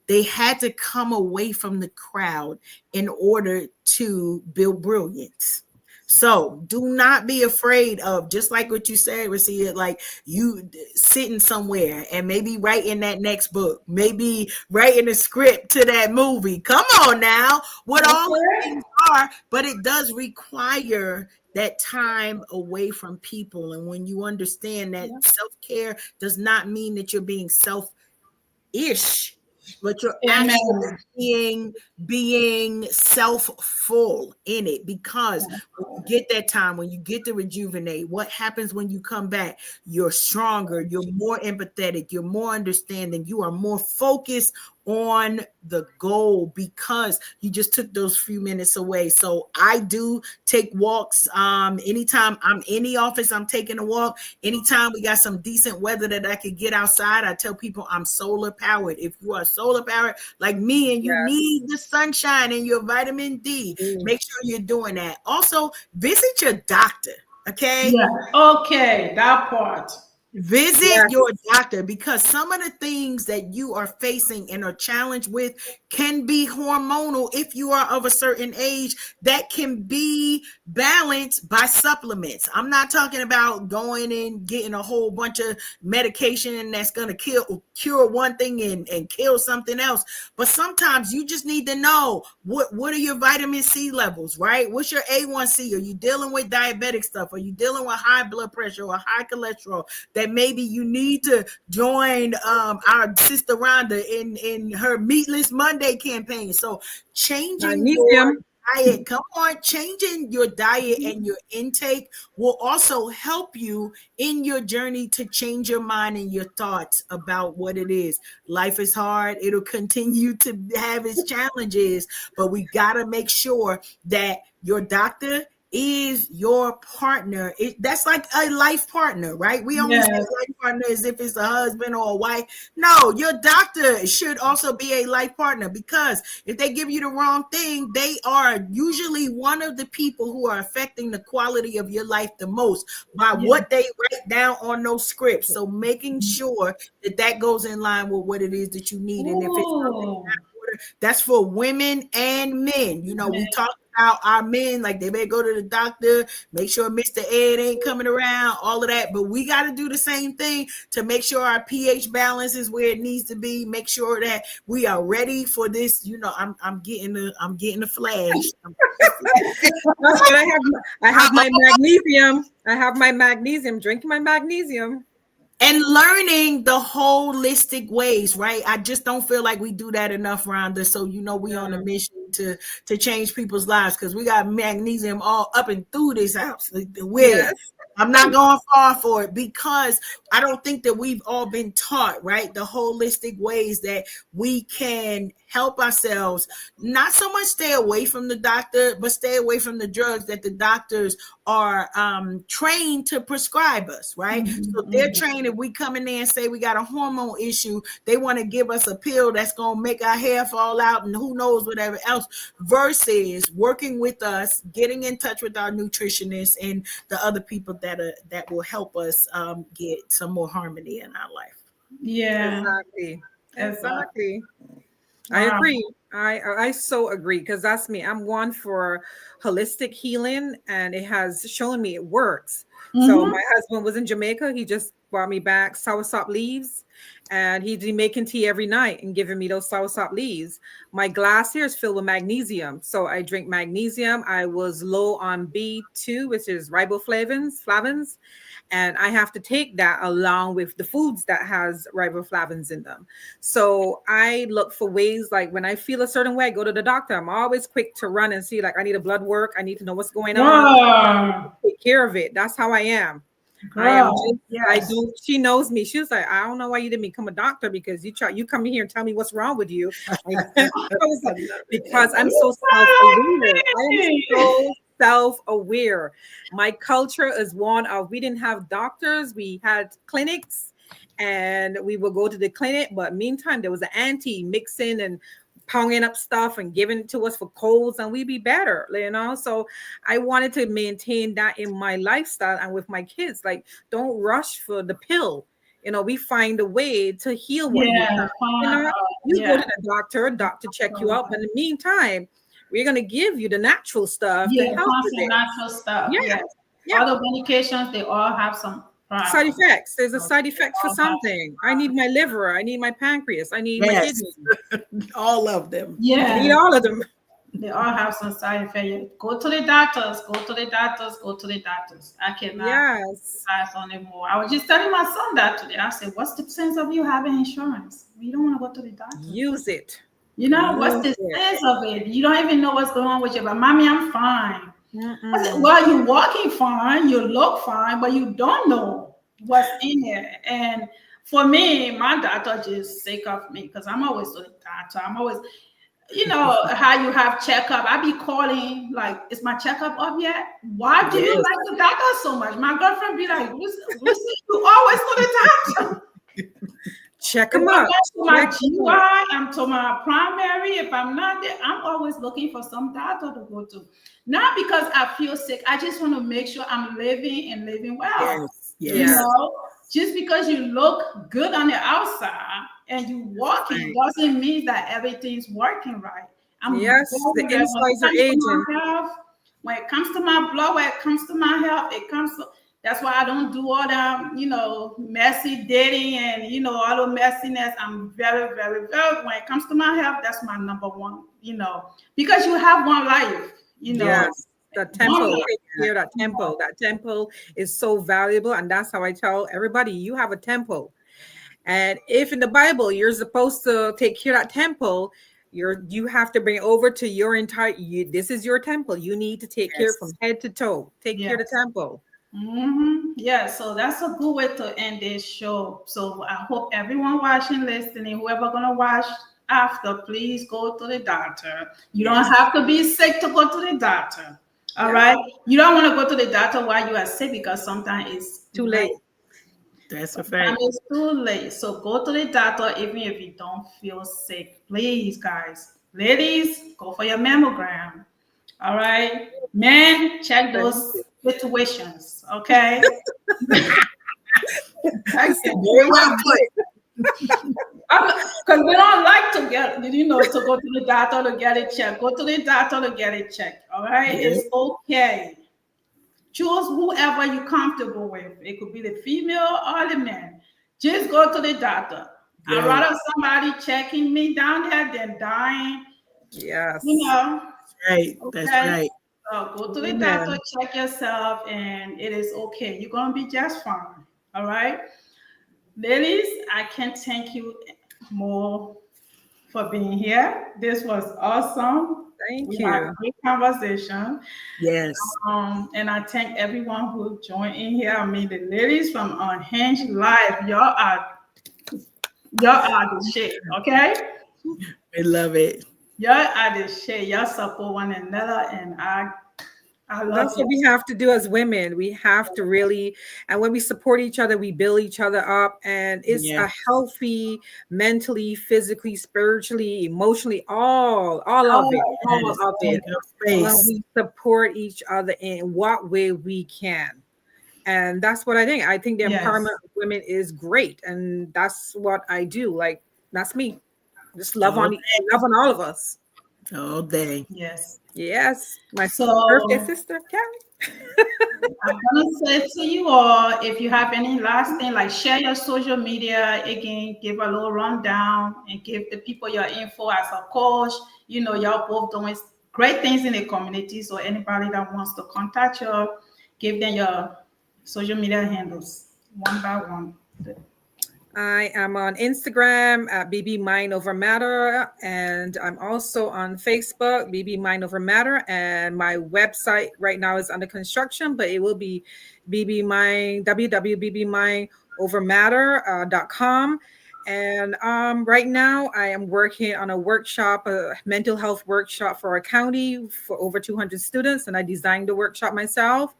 they had to come away from the crowd in order to build brilliance. So do not be afraid of, just like what you said, Recia, like you sitting somewhere and maybe writing that next book, maybe writing a script to that movie. Come on now, what all the things are, but it does require that time away from people. And when you understand that self-care does not mean that you're being selfish, but you're actually being self-full in it, because when you get that time, when you get to rejuvenate, what happens when you come back? You're stronger, you're more empathetic, you're more understanding, you are more focused on the goal because you just took those few minutes away. So I do take walks. Anytime I'm in the office, I'm taking a walk. Anytime we got some decent weather that I could get outside, I tell people I'm solar powered. If you are solar powered like me and you need the sunshine and your vitamin D, make sure you're doing that. Also, visit your doctor. Okay. Yeah. Okay. That part. Visit your doctor, because some of the things that you are facing and are challenged with can be hormonal. If you are of a certain age, that can be balanced by supplements. I'm not talking about going and getting a whole bunch of medication that's going to cure one thing and kill something else. But sometimes you just need to know what are your vitamin C levels, right? What's your A1C? Are you dealing with diabetic stuff? Are you dealing with high blood pressure or high cholesterol that that maybe you need to join our sister Rhonda in her Meatless Monday campaign. So changing your diet, come on, changing your diet and your intake will also help you in your journey to change your mind and your thoughts about what it is. Life is hard. It'll continue to have its challenges, but we got to make sure that your doctor is your partner. That's like a life partner, right? We only say life partner as if it's a husband or a wife. No, your doctor should also be a life partner, because if they give you the wrong thing, they are usually one of the people who are affecting the quality of your life the most by what they write down on those scripts. So making sure that goes in line with what it is that you need. And if it's something that's for women and men, we talk about our men, like they better go to the doctor, make sure Mr. Ed ain't coming around, all of that. But we got to do the same thing to make sure our pH balance is where it needs to be. Make sure that we are ready for this. I'm getting the flash. I have my magnesium. I have my magnesium. Drinking my magnesium. And learning the holistic ways, right? I just don't feel like we do that enough, Rhonda. So, we on a mission to change people's lives, because we got magnesium all up and through this house. I'm not going far for it, because I don't think that we've all been taught, right, the holistic ways that we can help ourselves, not so much stay away from the doctor, but stay away from the drugs that the doctors are trained to prescribe us, right? So they're trained, if we come in there and say we got a hormone issue, they want to give us a pill that's going to make our hair fall out and who knows whatever else, versus working with us, getting in touch with our nutritionists and the other people that will help us get some more harmony in our life. Exactly. I agree. I so agree, because that's me. I'm one for holistic healing, and it has shown me it works. So my husband was in Jamaica. He just brought me back soursop leaves, and he'd be making tea every night and giving me those soursop leaves. My glass here is filled with magnesium, so I drink magnesium. I was low on B2, which is riboflavins, and I have to take that along with the foods that has riboflavins in them. So I look for ways, like when I feel a certain way, I go to the doctor. I'm always quick to run and see, like, I need a blood work. I need to know what's going on. Take care of it. That's how I am. She knows me. She was like, I don't know why you didn't become a doctor, because you come in here and tell me what's wrong with you. I was like, because I'm so self-aware. I am so self-aware. My culture is one of, we didn't have doctors, we had clinics, and we would go to the clinic, but meantime there was an auntie mixing and pounding up stuff and giving it to us for colds, and we'd be better, so I wanted to maintain that in my lifestyle and with my kids. Like, don't rush for the pill. We find a way to heal what you have. You go to the doctor check you out, but in the meantime, we're going to give you the natural stuff. Natural stuff. All the medications, they all have some side effects. There's a side effect for something. I need my liver. I need my pancreas. I need my kidney. All of them. I need all of them. They all have some side effects. Go to the doctors. I cannot pass on it more. I was just telling my son that today. I said, what's the sense of you having insurance? You don't want to go to the doctor. Use it. What's the sense of it? You don't even know what's going on with you. But mommy, I'm fine. I said, well, you're walking fine, you look fine, but you don't know what's in there. And for me, my doctor just sick of me, because I'm always to the doctor. I'm always, how you have checkup. I be calling, like, is my checkup up yet? Why do you like the doctor so much? My girlfriend be like, Lucy, you always to the doctor. Check them out. To my GY, I'm to my primary. If I'm not there, I'm always looking for some doctor to go to. Not because I feel sick. I just want to make sure I'm living well. Yes. Just because you look good on the outside and you walking doesn't mean that everything's working right. The insides are aging. When it comes to my blood, when it comes to my health, that's why I don't do all that, messy dating and, all the messiness. I'm very, very, very, when it comes to my health, that's my number one, because you have one life, The tempo, take care of that tempo. That tempo is so valuable. And that's how I tell everybody, you have a tempo. And if in the Bible you're supposed to take care of that temple, you have to bring it over to your entire. This is your temple. You need to take care from head to toe. Take care of the temple. Yeah, so that's a good way to end this show. So I hope everyone watching, listening, whoever gonna watch after, please go to the doctor. You don't have to be sick to go to the doctor. All right. You don't want to go to the doctor while you are sick because sometimes it's too late. That's a fact. It's too late. So go to the doctor even if you don't feel sick. Please, guys. Ladies, go for your mammogram. All right. Men, check those situations. Okay. Very well put. Because we don't like to get, to go to the doctor to get it checked. Go to the doctor to get it checked. All right. It's okay. Choose whoever you're comfortable with. It could be the female or the man. Just go to the doctor. I'd rather somebody checking me down there than dying. Yes. That's right. Okay? That's right. So go to the doctor, check yourself, and it is okay. You're going to be just fine. All right? Ladies, I can't thank you more for being here. This was awesome. Thank we you. Had a great conversation. Yes. And I thank everyone who joined in here. I mean, the ladies from Unhinged Live, y'all are the shit, okay? We love it. Y'all are the shit. Y'all support one another, and I love That's what we have to do as women. We have to really, and when we support each other, we build each other up, and it's a healthy, mentally, physically, spiritually, emotionally, all of it. When we support each other in what way we can. And that's what I think. I think the empowerment of women is great. And that's what I do. Like, that's me. Just love on all of us. All day. Yes. Yes. My birthday sister, Carrie. I'm going to say to you all, if you have any last thing, like share your social media, again, give a little rundown and give the people your info as a coach. Y'all both doing great things in the community. So anybody that wants to contact you, give them your social media handles one by one. I am on Instagram at BB Mind Over Matter, and I'm also on Facebook, BB Mind Over Matter, and my website right now is under construction, but it will be BB Mind, www.bbmindovermatter.com. And right now I am working on a workshop, a mental health workshop for a county for over 200 students, and I designed the workshop myself.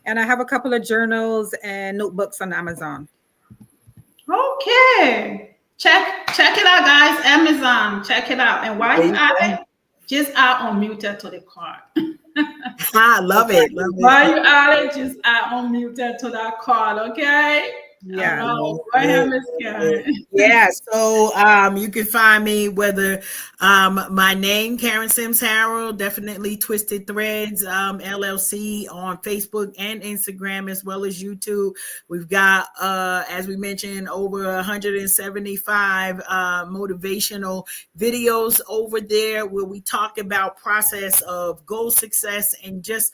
And I have a couple of journals and notebooks on Amazon. Okay. Check it out, guys. Amazon. Check it out. And while you at it, just add unmuted to the card. I love it. While you at it, just add unmuted to that card, okay? Yeah. Go ahead, Miss Karen. Yeah. So you can find me whether my name, Karen Sims-Harrell, definitely Twisted Threads LLC on Facebook and Instagram, as well as YouTube. We've got as we mentioned, over 175 motivational videos over there where we talk about process of goal success and just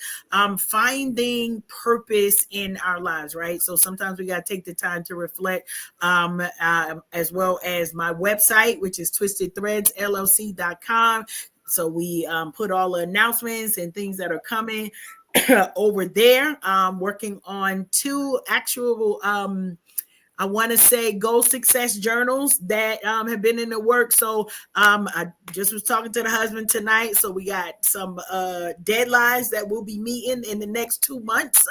finding purpose in our lives, right? So sometimes we got to take the time to reflect, as well as my website, which is twistedthreadsllc.com. So we put all the announcements and things that are coming over there. Working on 2 actual I want to say goal success journals that have been in the work. So I just was talking to the husband tonight. So we got some deadlines that we'll be meeting in the next 2 months.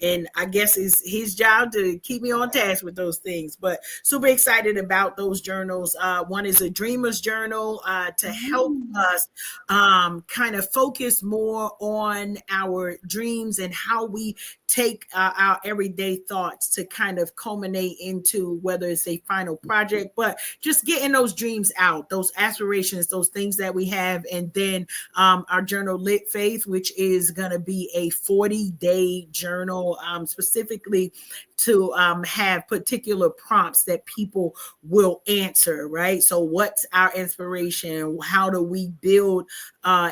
And I guess it's his job to keep me on task with those things. But super excited about those journals. One is a dreamer's journal to help us kind of focus more on our dreams and how we take our everyday thoughts to kind of culminate into whether it's a final project, but just getting those dreams out, those aspirations, those things that we have. And then our journal Lit Faith, which is going to be a 40-day journal, specifically to have particular prompts that people will answer, right? So what's our inspiration? How do we build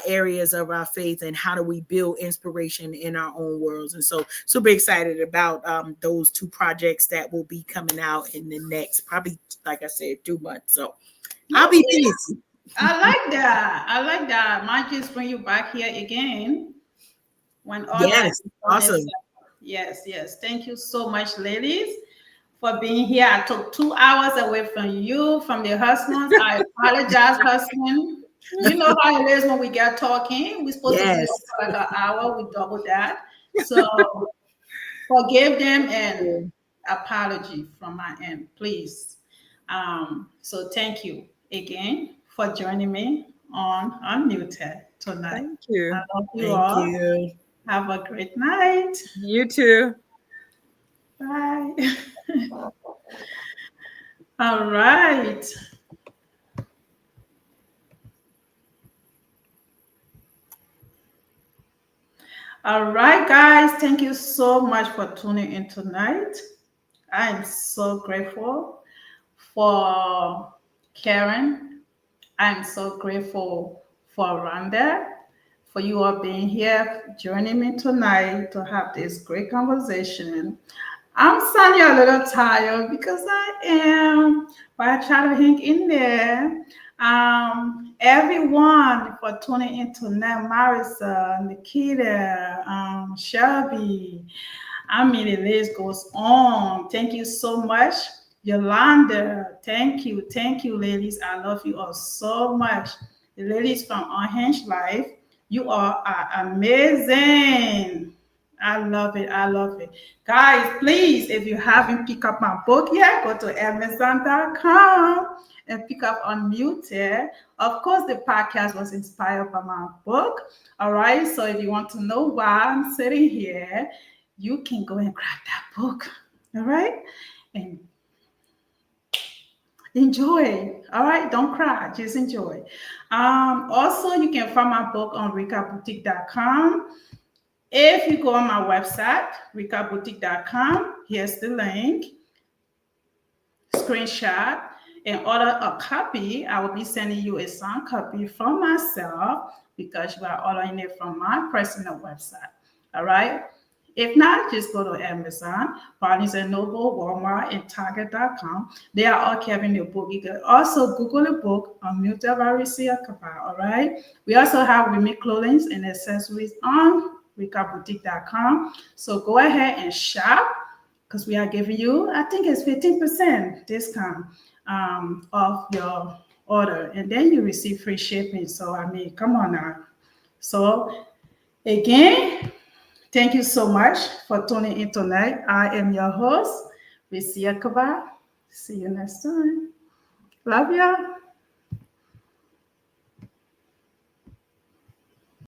areas of our faith, and how do we build inspiration in our own worlds? And so super excited about those two projects that will be coming out in the next, probably, like I said, 2 months. So I'll be busy. I like that. I like that. Might just bring you back here again when all yes, awesome. Yes, yes. Thank you so much, ladies, for being here. I took 2 hours away from you, from the husbands. I apologize, husband. You know how it is when we get talking. We're supposed to be for like an hour. We double that. So forgive them and apology from my end, please. So thank you again for joining me on Unmuted tonight. Thank you. I love you Thank all. you. Have a great night. You too. Bye. All right. All right, guys. Thank you so much for tuning in tonight. I am so grateful for Karen. I'm so grateful for Rhonda, for you all being here, joining me tonight to have this great conversation. I'm sounding a little tired because I am, but I try to hang in there. Everyone for tuning in tonight, Marissa, Nikita, Shelby. I mean, the list goes on. Thank you so much. Yolanda, thank you, ladies. I love you all so much. The ladies from Unhinged Life, you all are amazing. I love it. I love it. Guys, please, if you haven't picked up my book yet, go to Amazon.com and pick up Unmuted. Of course, the podcast was inspired by my book. All right. So if you want to know why I'm sitting here, you can go and grab that book. All right. And enjoy. All right. Don't cry. Just enjoy. Also, you can find my book on ReciaBoutique.com. If you go on my website, ReciaBoutique.com, here's the link. Screenshot and order a copy. I will be sending you a signed copy from myself because you are ordering it from my personal website. All right. If not, just go to Amazon, Barnes & Noble, Walmart, and Target.com. They are all carrying the book. You can also Google the book Unmuted by Recia Kabbah. All right. We also have women clothing and accessories on ReciaBoutique.com. So go ahead and shop because we are giving you, I think it's 15% discount off your order. And then you receive free shipping. So, I mean, come on now. So, again, thank you so much for tuning in tonight. I am your host, Recia Kabbah. See you next time. Love ya.